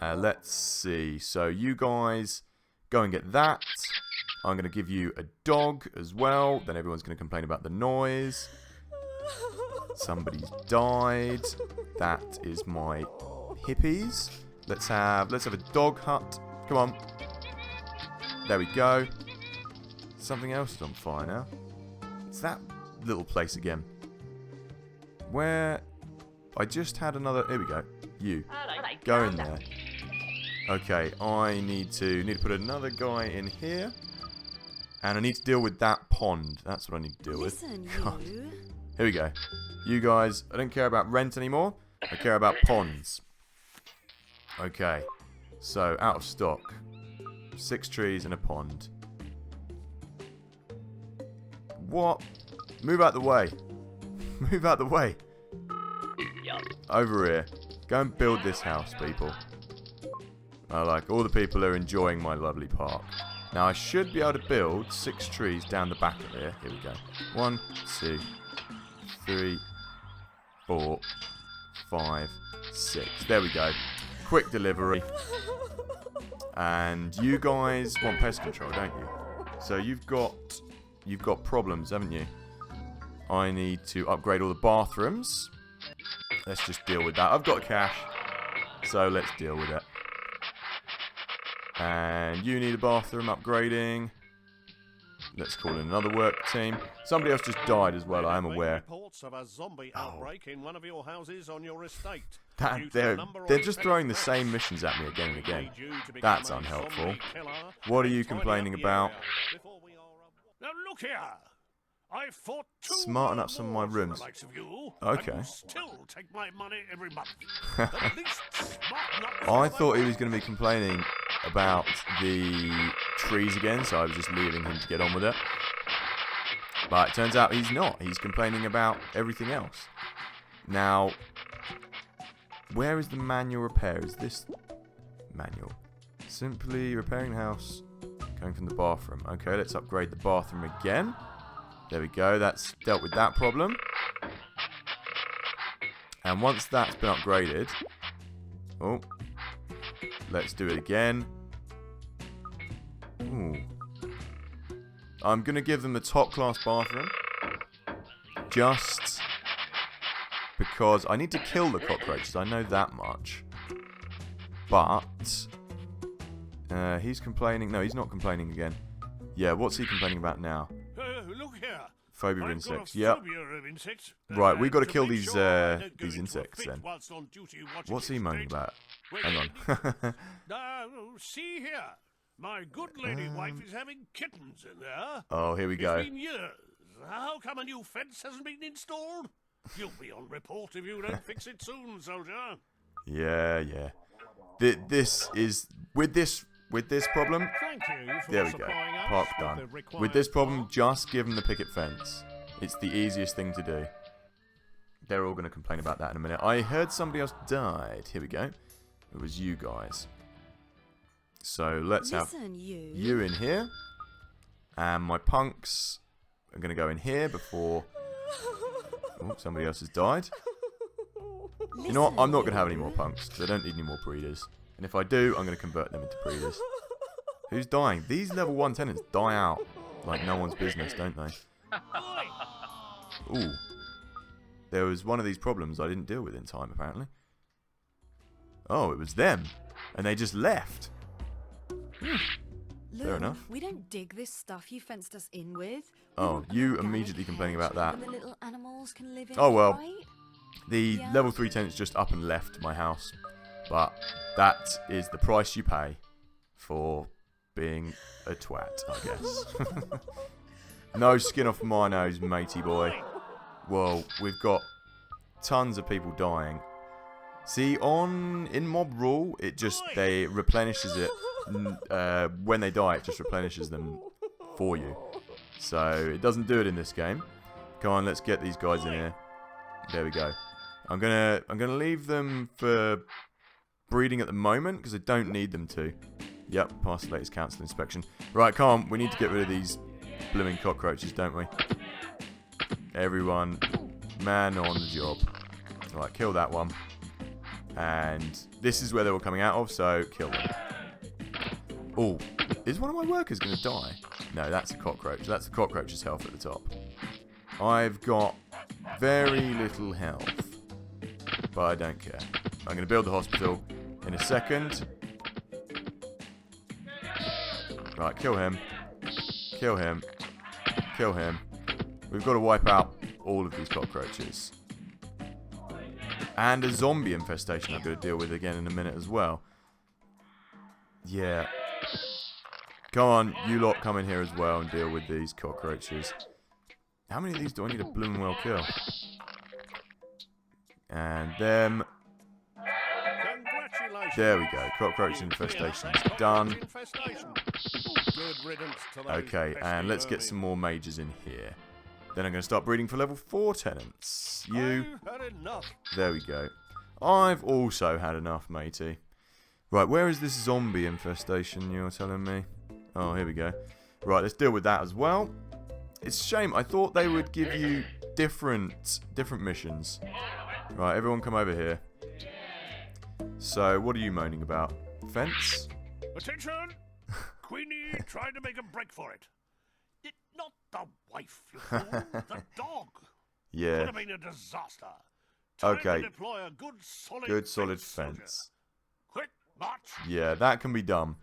Let's see. So you guys go and get that. I'm going to give you a dog as well. Then everyone's going to complain about the noise. Somebody's died. That is my hippies. Let's have a dog hut. Come on. There we go. Something else is on fire now. It's that little place again. Where I just had another... Here we go. You. Go in there. Okay, I need to put another guy in here. And I need to deal with that pond. That's what I need to deal with. Listen, God. you. Here we go. You guys, I don't care about rent anymore. I care about ponds. Okay. So, out of stock. 6 trees and a pond. What? Move out the way. Move out the way. Over here. Go and build this house, people. All the people are enjoying my lovely park. Now, I should be able to build 6 trees down the back of here. Here we go. 1, 2, 3, 4, 5, 6. There we go. Quick delivery. And you guys want pest control, don't you? So you've got problems, haven't you? I need to upgrade all the bathrooms. Let's just deal with that. I've got cash, so let's deal with it. And you need a bathroom upgrading. Let's call in another work team. Somebody else just died as well, I am aware. Reports of a zombie outbreak in one of your houses on your estate. They're just throwing the same missions at me again and again. That's unhelpful. What are you complaining about? Now look here. I fought 2 Smarten up some of my wars for the rooms. likes of you, Okay. and you still take my money every month. At least smarten up I some thought of he my was going to be complaining about the trees again, so I was just leaving him to get on with it. But it turns out he's not. He's complaining about everything else. Now, where is the manual repair? Is this manual? Simply repairing the house, going from the bathroom. Okay, let's upgrade the bathroom again. There we go. That's dealt with that problem. And once that's been upgraded... Oh. Let's do it again. Ooh. I'm going to give them the top class bathroom. Just because I need to kill the cockroaches. I know that much. But he's complaining. No, he's not complaining again. Yeah, what's he complaining about now? Look here. Phobia of I've insects. got a Yep. phobia of insects. Right, we've got to To kill make these sure I don't go these into a insects fit then. whilst on duty watching What's he the moaning estate. about? We're Hang getting on. Now, see here. My good lady wife is having kittens in there. Oh, here we go. It's been years. How come a new fence hasn't been installed? You'll be on report if you don't fix it soon, soldier. Yeah, yeah. This is with this problem. Thank you for There we go. supplying us Park with done. the required With this problem, parts. just give them the picket fence. It's the easiest thing to do. They're all going to complain about that in a minute. I heard somebody else died. Here we go. It was you guys. So let's have Listen, you in here. And my punks are going to go in here before... Oh, somebody else has died. You know what? I'm not going to have any more punks, because I don't need any more breeders. And if I do, I'm going to convert them into breeders. Who's dying? These level 1 tenants die out like no one's business, don't they? Ooh. There was one of these problems I didn't deal with in time, apparently. Oh, it was them. And they just left. Fair enough. We don't dig this stuff you fenced us in with. We Oh, want an you organic immediately complaining hedge about that. where the little animals can live in, Oh, well. right? The Yeah. level 3 tenants just up and left my house. But that is the price you pay for being a twat, I guess. No skin off my nose, matey boy. Well, we've got tons of people dying. See, in mob rule, it just, they replenishes it. When they die, it just replenishes them for you. So, it doesn't do it in this game. Come on, let's get these guys in here. There we go. I'm gonna leave them for breeding at the moment, because I don't need them to. Yep, pass the latest council inspection. Right, come on, we need to get rid of these blooming cockroaches, don't we? Everyone, man on the job. Right, kill that one. And this is where they were coming out of, so kill them. Oh, is one of my workers going to die? No, that's a cockroach. That's the cockroach's health at the top. I've got very little health, but I don't care. I'm going to build the hospital in a second. Right, kill him. Kill him. Kill him. We've got to wipe out all of these cockroaches. And a zombie infestation I've got to deal with again in a minute as well. Yeah. Come on, you lot come in here as well and deal with these cockroaches. How many of these do I need to blooming well kill? And them. There we go. Cockroach infestation done. Okay, and let's get some more mages in here. Then I'm going to start breeding for level 4 tenants. You. There we go. I've also had enough, matey. Right, where is this zombie infestation you're telling me? Oh, here we go. Right, let's deal with that as well. It's a shame. I thought they would give you different missions. Right, everyone come over here. So, what are you moaning about? Fence? Attention! Queenie tried to make a break for it. Not the wife, you fool. The dog. Yeah. Could have been a disaster. Time Okay. to deploy a good solid fence. Quick, march. Yeah, that can be done.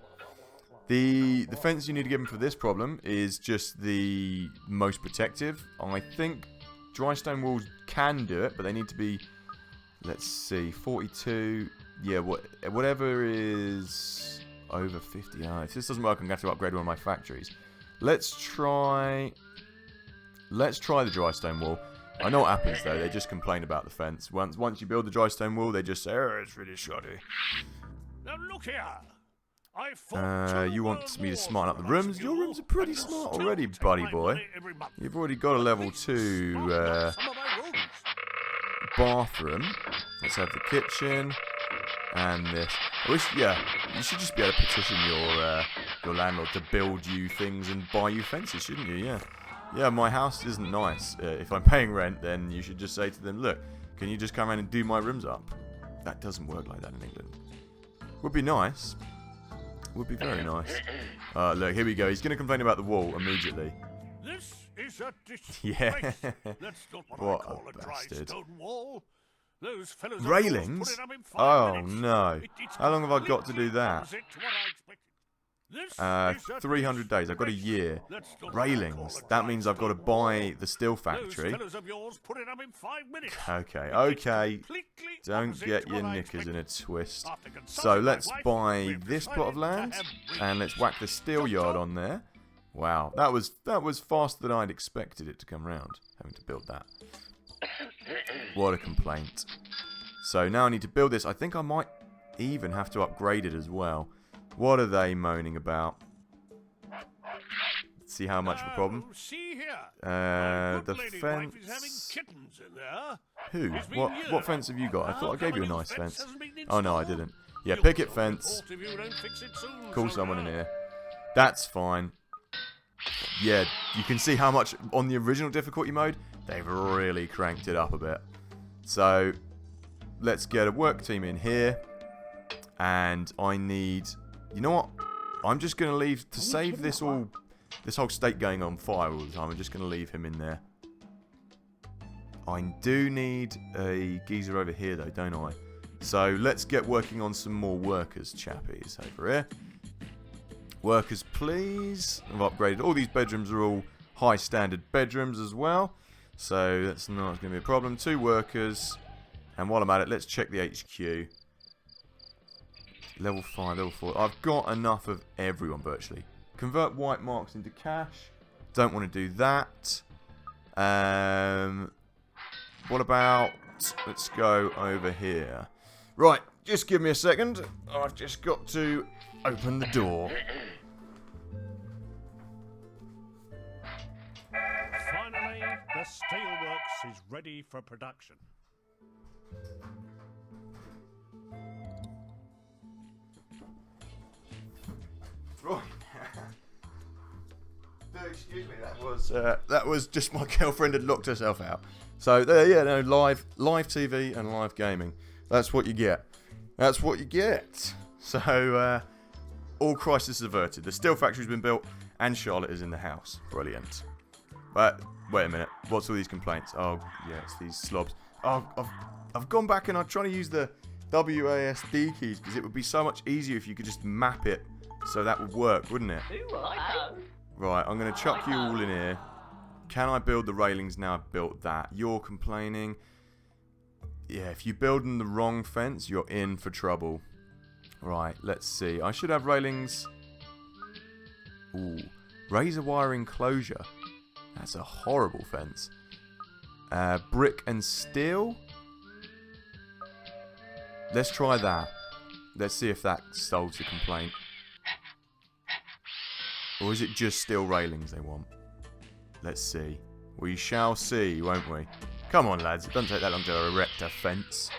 The fence you need to give him for this problem is just the most protective. I think dry stone walls can do it, but they need to be, let's see, 42. Yeah, whatever is over 50. If this doesn't work, I'm going to have to upgrade one of my factories. Let's try the dry stone wall. I know what happens though. They just complain about the fence. Once you build the dry stone wall, they just say, "Oh, it's really shoddy." Now look here. I fought you want me to smarten up the rooms? Your rooms are pretty smart already, buddy boy. You've already got a level 2 bathroom. Let's have the kitchen and this. I wish, yeah, you should just be able to petition your landlord to build you things and buy you fences, shouldn't you? Yeah. Yeah, my house isn't nice. If I'm paying rent, then you should just say to them, look, can you just come around and do my rooms up? That doesn't work like that in England. Would be nice. Would be very nice. Look, here we go. He's going to complain about the wall immediately. This is a Yeah. That's not what I call a dry bastard. stone wall. Those fellows of yours Railings? put it up in 5 Oh, minutes. no. It's How long have I got to do completely that? opposite to what I expected. This is a 300 days. I've got a year. That's not what I call Railings. a That dry means I've got to stone wall. buy the steel Those factory. fellows of yours put it up in 5 minutes. Okay, It's okay. completely Don't opposite get to your what I knickers in a expected. twist. After So consulting my let's wife, buy we've this plot of decided to land have and let's whack the steel yard on there. Wow, that was faster than I'd expected it to come round, having to build that. What a complaint. So now I need to build this. I think I might even have to upgrade it as well. What are they moaning about? See how much of a problem? See here. My The good lady wife is having fence. kittens in there. Who? It's been What years. fence have you got? I thought I gave you a How come nice new fence. hasn't been Oh no, I installed? didn't. Yeah, You'll picket report fence. if you don't fix it soon, Call so someone in now. here. That's fine. Yeah, you can see how much on the original difficulty mode, they've really cranked it up a bit. So, let's get a work team in here. And I need... You know what? I'm just going to leave... To save this whole state going on fire all the time, I'm just going to leave him in there. I do need a geezer over here though, don't I? So, let's get working on some more workers, chappies, over here. Workers, please. I've upgraded. All these bedrooms are all high standard bedrooms as well. So that's not going to be a problem. 2 workers. And while I'm at it, let's check the HQ. Level 5, level 4. I've got enough of everyone virtually. Convert white marks into cash. Don't want to do that. What about... Let's go over here. Right, just give me a second. I've just got to open the door. Finally, the steelworks is ready for production. Right. Excuse me, that was just my girlfriend had locked herself out. So there, yeah, no, live TV and live gaming. That's what you get. That's what you get. So all crisis averted. The steel factory's been built, and Charlotte is in the house. Brilliant. But wait a minute. What's all these complaints? Oh yeah, it's these slobs. Oh, I've gone back and I'm trying to use the WASD keys because it would be so much easier if you could just map it So that would work, wouldn't it? Do I? Right, I'm going to chuck you all in here. Can I build the railings now I've built that? You're complaining. Yeah, if you build in the wrong fence, you're in for trouble. Right, let's see. I should have railings. Ooh, razor wire enclosure. That's a horrible fence. Brick and steel. Let's try that. Let's see if that solves the complaint. Or is it just steel railings they want? Let's see. We shall see, won't we? Come on, lads. It doesn't take that long to erect a fence.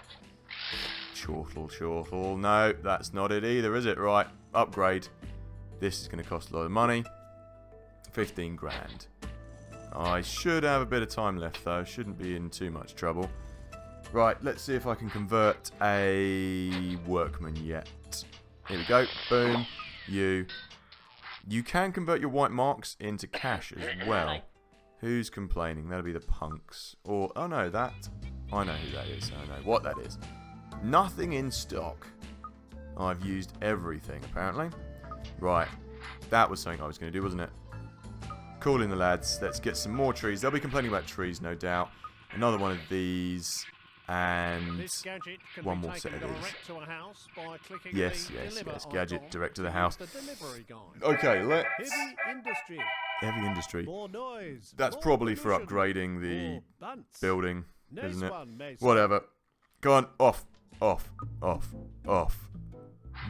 Chortle, chortle. No, that's not it either, is it? Right, upgrade. This is going to cost a lot of money. 15 grand. I should have a bit of time left, though. Shouldn't be in too much trouble. Right, let's see if I can convert a workman yet. Here we go. Boom. You can convert your white marks into cash as well. Who's complaining? That'll be the punks. Or, oh no, that... I know who that is. I know what that is. Nothing in stock. I've used everything, apparently. Right. That was something I was going to do, wasn't it? Call in the lads. Let's get some more trees. They'll be complaining about trees, no doubt. Another one of these. And one more set of these. Yes. Gadget direct to the house. Okay, let's... Heavy industry. That's probably for upgrading the building, isn't it? Whatever. Go on. Off.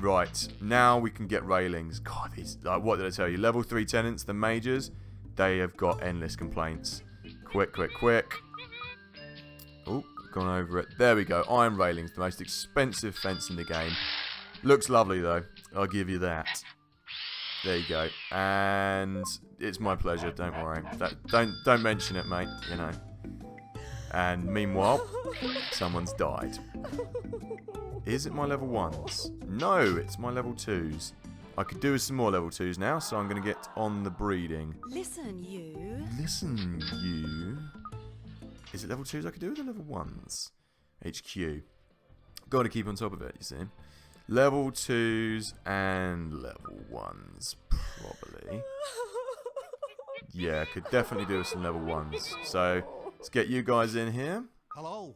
Right. Now we can get railings. God, these... what did I tell you? Level 3 tenants, the majors, they have got endless complaints. Quick. Oh, gone over it. There we go. Iron railings, the most expensive fence in the game. Looks lovely, though. I'll give you that. There you go. And it's my pleasure. Don't worry. Don't mention it, mate. You know. And meanwhile, someone's died. Is it my level 1s? No, it's my level 2s. I could do with some more level 2s now, so I'm going to get on the breeding. Listen, you. Listen, you. Is it level 2s I could do with the level 1s? HQ. Got to keep on top of it, you see. Level 2s and level 1s, probably. Yeah, could definitely do with some level 1s. So, let's get you guys in here. Hello.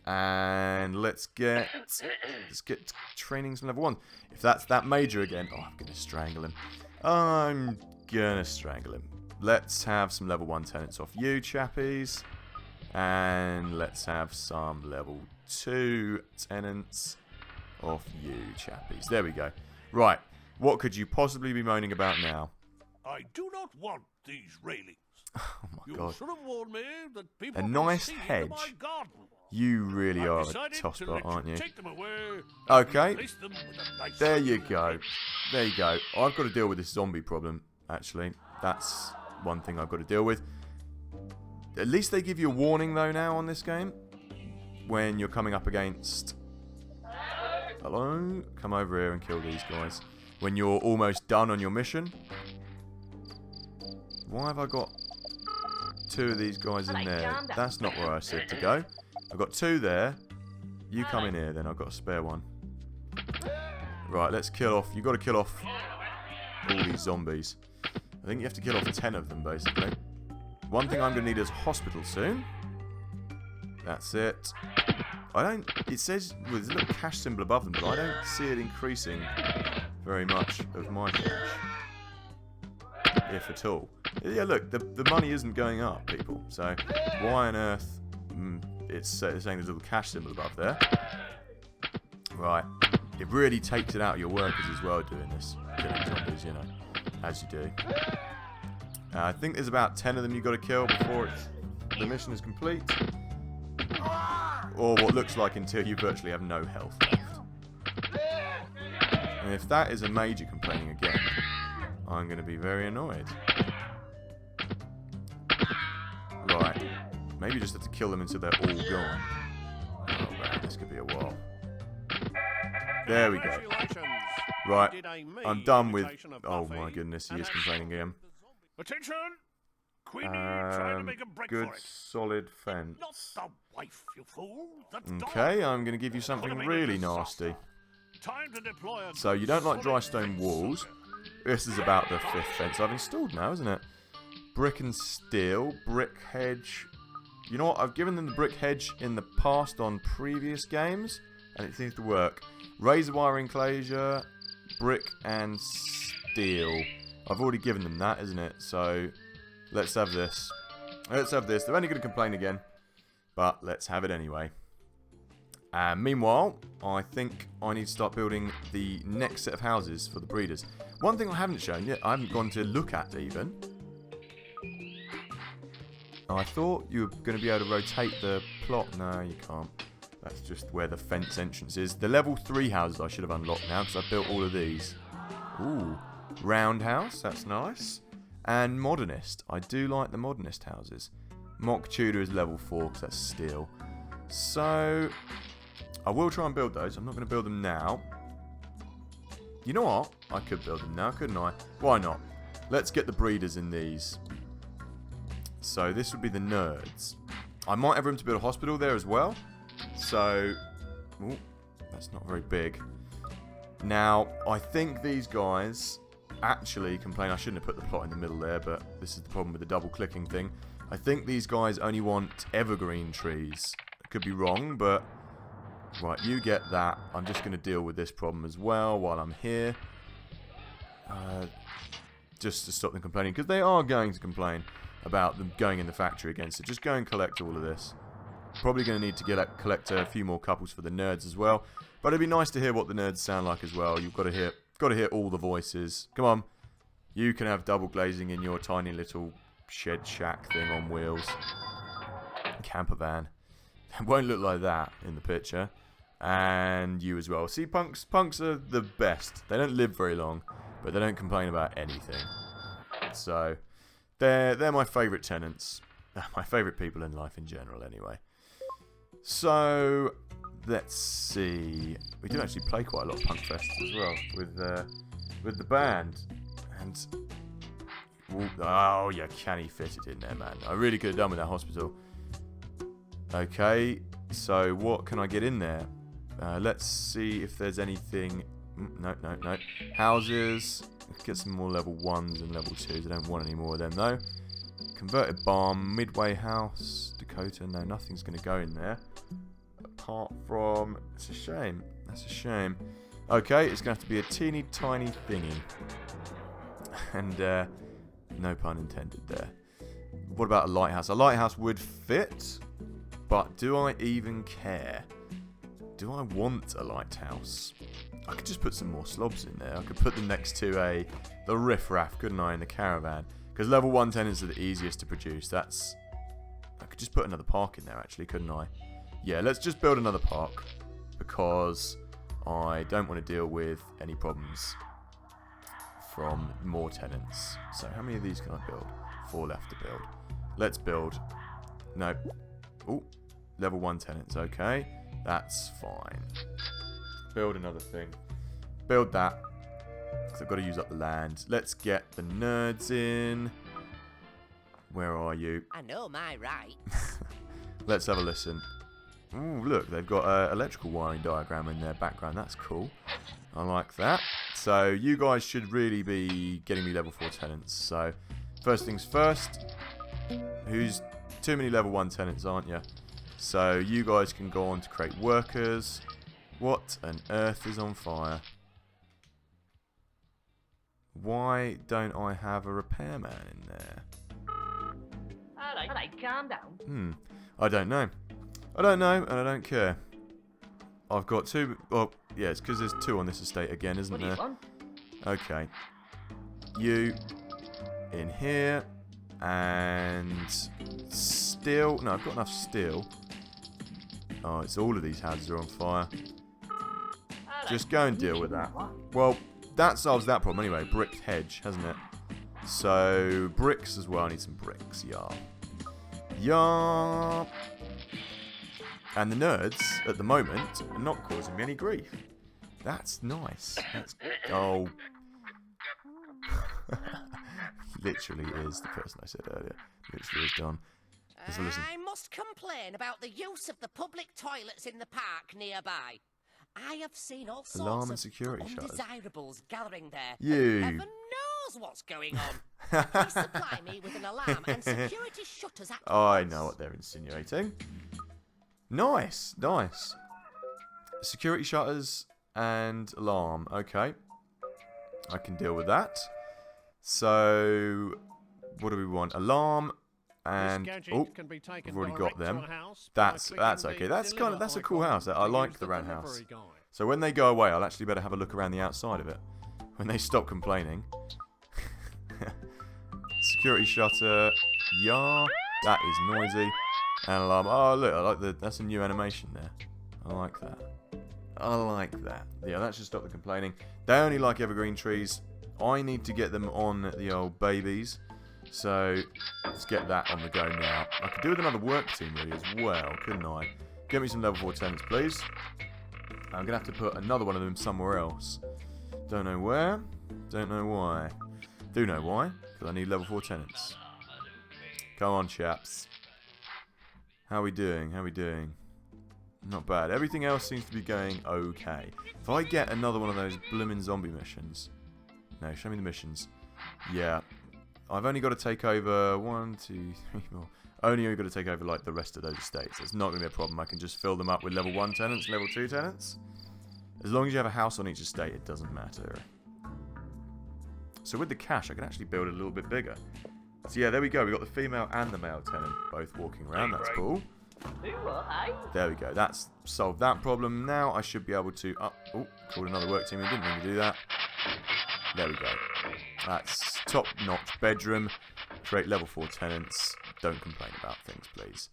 And let's get training some level 1. If that's that major again, oh, I'm gonna strangle him. Let's have some level 1 tenants off you, chappies. And let's have some level 2 tenants off you, chappies. There we go. Right. What could you possibly be moaning about now? I do not want these railings. Oh my god. You should have warned me that people A can nice see hedge. into my garden. You really I've are a decided to tosser, let aren't you? Take them away. Okay. Replace them with a nice There you go. There you go. I've got to deal with this zombie problem, actually. That's one thing I've got to deal with. At least they give you a warning, though, now on this game. When you're coming up against... Hello? Come over here and kill these guys. When you're almost done on your mission. Why have I got 2 of these guys in there? That's not where I said to go. I've got 2 there. You come in here, then. I've got a spare one. Right, let's kill off... You've got to kill off all these zombies. I think you have to kill off 10 of them, basically. One thing I'm going to need is hospital soon. That's it. It says with a little cash symbol above them, but I don't see it increasing very much of my cash. If at all. Yeah, look, the money isn't going up, people. So, why on earth... it's saying there's a little cash symbol above there. Right. It really takes it out of your workers as well doing this. Killing zombies, you know. As you do. I think there's about 10 of them you've got to kill before the mission is complete. Or what looks like until you virtually have no health left. And if that is a major complaining again, I'm going to be very annoyed. Right. Maybe you just have to kill them until they're all gone. Oh man, this could be a while. There we go. Right. I'm done with... Oh my goodness, he is complaining again. Attention! Queenie trying to make a break Good for it. solid fence. Not the wife, you fool. The Okay, dog. I'm going to give you something really nasty. Time to deploy a So you don't like dry solid stone fence walls. somewhere. This is about the 5th fence I've installed now, isn't it? Brick and steel, brick hedge. You know what? I've given them the brick hedge in the past on previous games, and it seems to work. Razor wire enclosure, brick and steel. I've already given them that, isn't it? So let's have this. Let's have this. They're only going to complain again, but let's have it anyway. Meanwhile, I think I need to start building the next set of houses for the breeders. One thing I haven't shown yet, I haven't gone to look at even. I thought you were going to be able to rotate the plot. No, you can't. That's just where the fence entrance is. The level 3 houses I should have unlocked now because I built all of these. Ooh, roundhouse, that's nice. And modernist. I do like the modernist houses. Mock Tudor is level 4 because that's steel. So I will try and build those. I'm not going to build them now. You know what? I could build them now, couldn't I? Why not? Let's get the breeders in these. So this would be the nerds. I might have room to build a hospital there as well. So, ooh, that's not very big. Now, I think these guys actually complain. I shouldn't have put the plot in the middle there, but this is the problem with the double clicking thing. I think these guys only want evergreen trees. I could be wrong, but right, you get that. I'm just going to deal with this problem as well while I'm here. Just to stop them complaining, because they are going to complain about them going in the factory again. So just go and collect all of this. Probably going to need to collect a few more couples for the nerds as well. But it'd be nice to hear what the nerds sound like as well. You've got to hear all the voices. Come on, you can have double glazing in your tiny little shed shack thing on wheels. Camper van. It won't look like that in the picture. And you as well. See, punks are the best. They don't live very long, but they don't complain about anything. So they're my favourite tenants. My favourite people in life in general, anyway. So let's see. We do actually play quite a lot of punk fests as well with the band. And oh, you canny fit it in there, man. I really could have done with that hospital. Okay, so what can I get in there? Let's see if there's anything. No. Houses. Let's get some more level 1s and level 2s. I don't want any more of them though. Converted barn, midway house, Dakota. No, nothing's going to go in there. Apart from, it's a shame. That's a shame. Okay, it's going to have to be a teeny tiny thingy. And no pun intended there. What about a lighthouse? A lighthouse would fit, but do I even care? Do I want a lighthouse? I could just put some more slobs in there. I could put them next to the riffraff, couldn't I, in the caravan? Because level 1 tenants are the easiest to produce. I could just put another park in there, actually, couldn't I? Yeah, let's just build another park. Because I don't want to deal with any problems from more tenants. So how many of these can I build? 4 left to build. Let's build. No. Oh, level 1 tenants. Okay, that's fine. Build another thing. Build that. Because I've got to use up the land. Let's get the nerds in. Where are you? I know my right. Let's have a listen. Ooh, look, they've got an electrical wiring diagram in their background. That's cool. I like that. So you guys should really be getting me level 4 tenants. So first things first. Who's too many level 1 tenants, aren't you? So you guys can go on to create workers. What on earth is on fire? Why don't I have a repairman in there? Alright, calm down. I don't know. I don't know, and I don't care. I've got 2. Well, yeah, it's because there's 2 on this estate again, isn't What do there? you want? Okay. You in here. And steel. No, I've got enough steel. Oh, it's all of these houses are on fire. Just go and deal with that. Well, that solves that problem anyway. Brick hedge, hasn't it? So, bricks as well. I need some bricks. Yeah. And the nerds, at the moment, are not causing me any grief. That's nice. Oh. Literally is the person I said earlier. Literally is Don. So listen. I must complain about the use of the public toilets in the park nearby. I have seen all Alarm sorts and of security shutters. undesirables gathering there. You. And heaven knows what's going on. Please supply me with an alarm and security shutters at I once. know what they're insinuating. Nice, nice. Security shutters and alarm. Okay. I can deal with that. So, what do we want? Alarm and we've already got them. That's okay. That's a cool house. I like the round house. So when they go away, I'll actually better have a look around the outside of it. When they stop complaining. Security shutter. Yeah, that is noisy. And alarm. Oh look, I like that's a new animation there. I like that. I like that. Yeah, that should stop the complaining. They only like evergreen trees. I need to get them on the old babies. So, let's get that on the go now. I could do with another work team really as well, couldn't I? Get me some level 4 tenants, please. I'm going to have to put another one of them somewhere else. Don't know where. Don't know why. Do know why. Because I need level 4 tenants. Come on, chaps. How are we doing? How are we doing? Not bad. Everything else seems to be going okay. If I get another one of those blooming zombie missions... No, show me the missions. Yeah. I've only got to take over 1, 2, 3, 4. Only got to take over like the rest of those estates. It's not going to be a problem. I can just fill them up with level 1 tenants, level 2 tenants. As long as you have a house on each estate, it doesn't matter. So with the cash, I can actually build it a little bit bigger. So yeah, there we go. We've got the female and the male tenant both walking around. That's cool. There we go. That's solved that problem. Now I should be able to... Oh, called another work team. I didn't mean to do that. There we go. That's top-notch bedroom. Create level 4 tenants. Don't complain about things, please.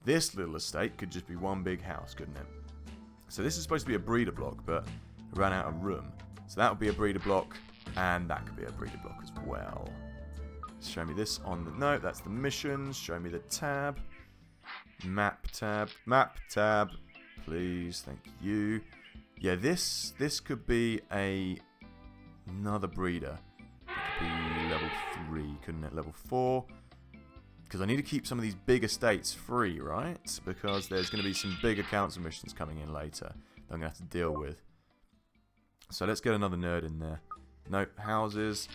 This little estate could just be one big house, couldn't it? So this is supposed to be a breeder block, but I ran out of room. So that would be a breeder block, and that could be a breeder block as well. Show me this on the... No, that's the missions. Show me the tab. Map tab. Map tab. Please, thank you. Yeah, this could be another breeder. It could be level 3, couldn't it? Level 4. Because I need to keep some of these big estates free, right? Because there's going to be some bigger council missions coming in later that I'm going to have to deal with. So let's get another nerd in there. Nope, houses.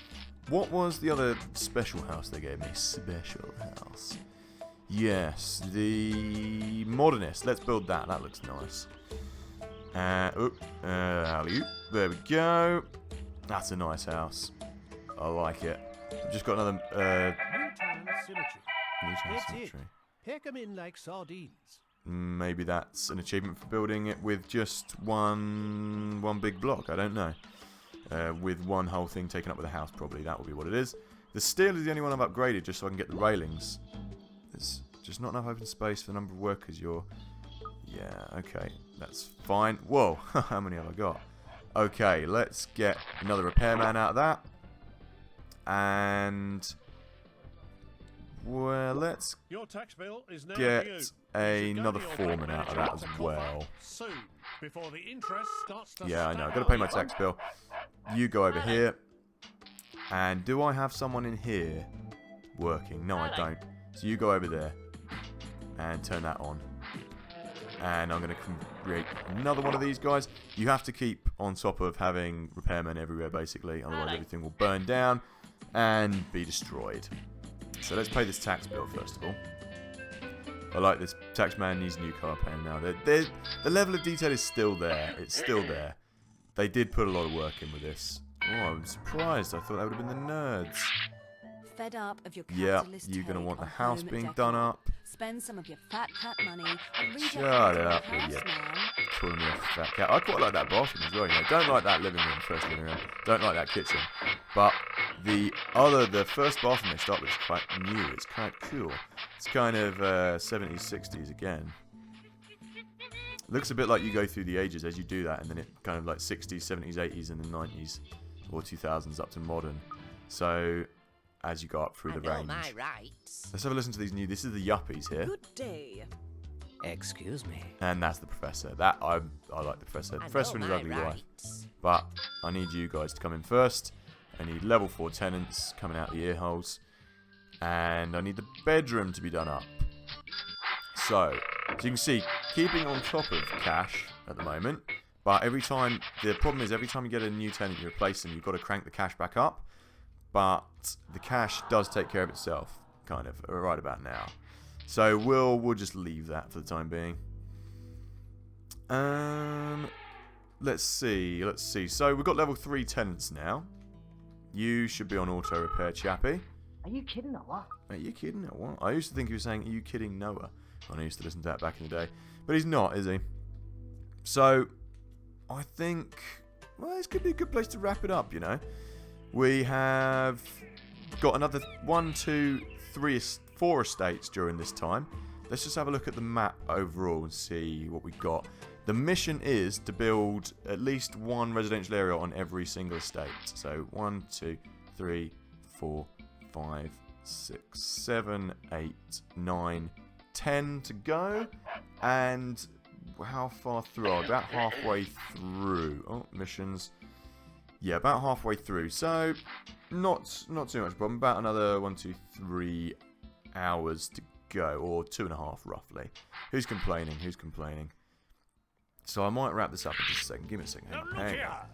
What was the other special house they gave me? Special house. Yes, the modernist. Let's build that. That looks nice. Alley-oop. There we go. That's a nice house. I like it. We've just got another... Newtown Symmetry. Newtown That's Symmetry. it. Pick 'em in like sardines. Maybe that's an achievement for building it with just one big block. I don't know. With one whole thing taken up with a house, probably. That will be what it is. The steel is the only one I've upgraded just so I can get the railings. There's just not enough open space for the number of workers you're... Yeah, okay. That's fine. Whoa, how many have I got? Okay, let's get another repairman out of that. And... Well, let's Your tax bill is now get due. another foreman out of that as well. Soon, before the interest starts to Yeah, I know. I've got to stack pay up. my tax bill. You go over here. And do I have someone in here working? No, I don't. So you go over there and turn that on. And I'm going to create another one of these guys. You have to keep on top of having repairmen everywhere, basically. Otherwise, everything will burn down and be destroyed. So let's pay this tax bill, first of all. I like this. Taxman needs a new car paying now. The level of detail is still there. It's still there. They did put a lot of work in with this. Oh, I'm surprised. I thought that would have been the nerds. Fed up of your Yeah, capitalist you're going to take want the on house home being decor. done up. Spend some of your fat cat money on Shut redecorating up, the house, idiot. man. Calling me a fat cat. I quite like that bathroom as well, you know. Don't like that living room, first living room. Don't like that kitchen. But the first bathroom they start with is quite new. It's quite cool. It's kind of 70s, 60s again. Looks a bit like you go through the ages as you do that, and then it kind of like 60s, 70s, 80s, and then 90s, or 2000s up to modern. So, as you go up through the I know range. my rights. Let's have a listen to these new... This is the yuppies here. Good day. Excuse me. And that's the professor. I like the professor. The I professor know and his my ugly wife. rights. But I need you guys to come in first. I need level 4 tenants coming out the ear holes. And I need the bedroom to be done up. So, as you can see, keeping on top of cash at the moment. But the problem is every time you get a new tenant, you replace them, you've got to crank the cash back up. But the cash does take care of itself, kind of, right about now. So we'll just leave that for the time being. Let's see. So we've got level 3 tenants now. You should be on auto repair, chappy. Are you kidding or what? Are you kidding or what? I used to think he was saying, are you kidding, Noah? When I used to listen to that back in the day. But he's not, is he? So, I think, well, this could be a good place to wrap it up, you know. We have got another 1, 2, 3, 4 estates during this time. Let's just have a look at the map overall and see what we got. The mission is to build at least one residential area on every single estate. So 1, 2, 3, 4, 5, 6, 7, 8, 9, 10 to go. And how far through? About halfway through. Oh, missions. Yeah, about halfway through. So not too much problem. About another 1, 2, 3 hours to go, or 2.5 roughly. Who's complaining? Who's complaining? So I might wrap this up in just a second. Give me a second. Hang on.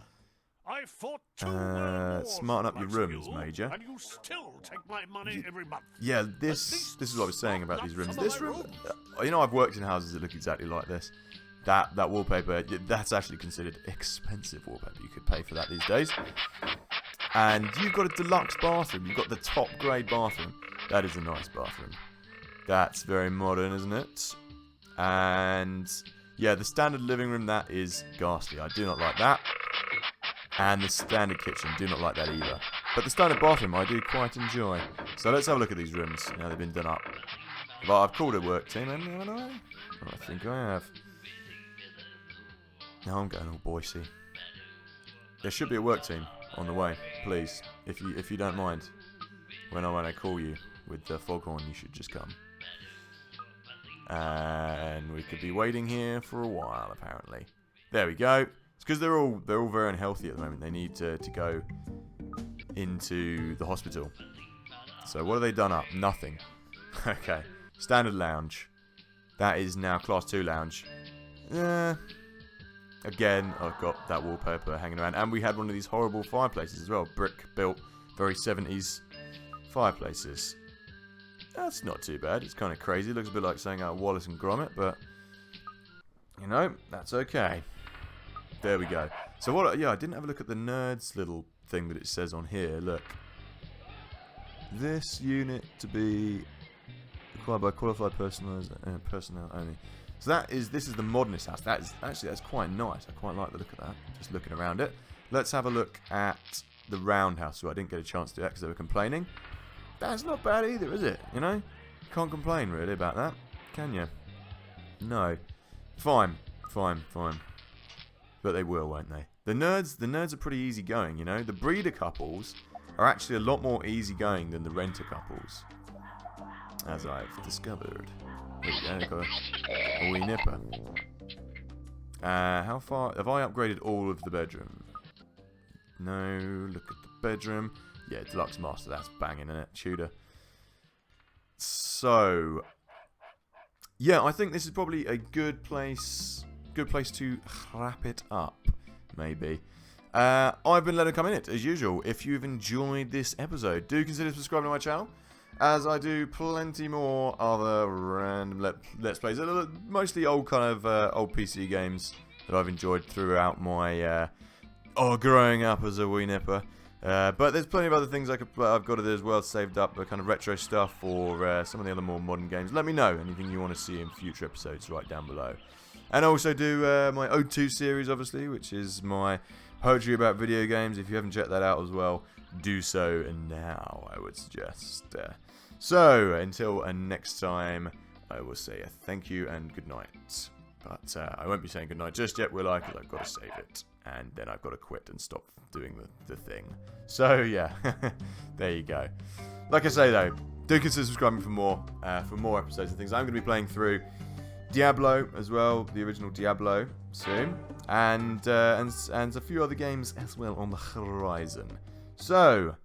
I fought 2 world wars smarten up your once rooms, ago, Major. And you still take my money every month. Yeah, this is what I was saying about these rooms. This room, you know, I've worked in houses that look exactly like this. That wallpaper, that's actually considered expensive wallpaper. You could pay for that these days. And you've got a deluxe bathroom. You've got the top grade bathroom. That is a nice bathroom. That's very modern, isn't it? And yeah, the standard living room, that is ghastly. I do not like that. And the standard kitchen, do not like that either. But the standard bathroom, I do quite enjoy. So let's have a look at these rooms. Now they've been done up. But I've called a work team, haven't I? I think I have. Now I'm going all Boise. There should be a work team on the way, please. If you don't mind. When I call you with the foghorn, you should just come. And we could be waiting here for a while, apparently. There we go. It's because they're all very unhealthy at the moment. They need to go into the hospital. So what have they done up? Nothing. Okay. Standard lounge. That is now class 2 lounge. Again, I've got that wallpaper hanging around. And we had one of these horrible fireplaces as well. Brick built, very 70s fireplaces. That's not too bad. It's kind of crazy. It looks a bit like something out of Wallace and Gromit, but you know, that's okay. There we go. So what? Yeah, I didn't have a look at the nerds little thing that it says on here. Look, this unit to be acquired by qualified personnel only. So this is the modernist house. That's quite nice. I quite like the look of that. Just looking around it. Let's have a look at the roundhouse. So I didn't get a chance to do that because they were complaining. That's not bad either, is it? You know? Can't complain really about that, can you? No. Fine. But they will, won't they? The nerds are pretty easygoing, you know? The breeder couples are actually a lot more easygoing than the renter couples. As I've discovered. There we go, got a wee nipper. How far? Have I upgraded all of the bedroom? No, look at the bedroom. Yeah, deluxe master, that's banging, isn't it? Tudor. So, yeah, I think this is probably a good place to wrap it up, maybe. I've been LetemcomeInit, as usual. If you've enjoyed this episode, do consider subscribing to my channel, as I do plenty more other random Let's Plays. Mostly old kind of old PC games that I've enjoyed throughout my growing up as a wee nipper. But there's plenty of other things I've got as well saved up, kind of retro stuff or some of the other more modern games. Let me know anything you want to see in future episodes right down below. And I also do my Ode 2 series, obviously, which is my poetry about video games. If you haven't checked that out as well, do so now, I would suggest. So, until next time, I will say a thank you and good night. But I won't be saying good night just yet, will I? Because I've got to save it. And then I've got to quit and stop doing the thing. So, yeah. There you go. Like I say, though, do consider subscribing for more episodes and things. I'm going to be playing through Diablo as well, the original Diablo, soon. And a few other games as well on the horizon. So,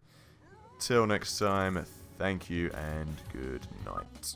till next time, thank you and good night.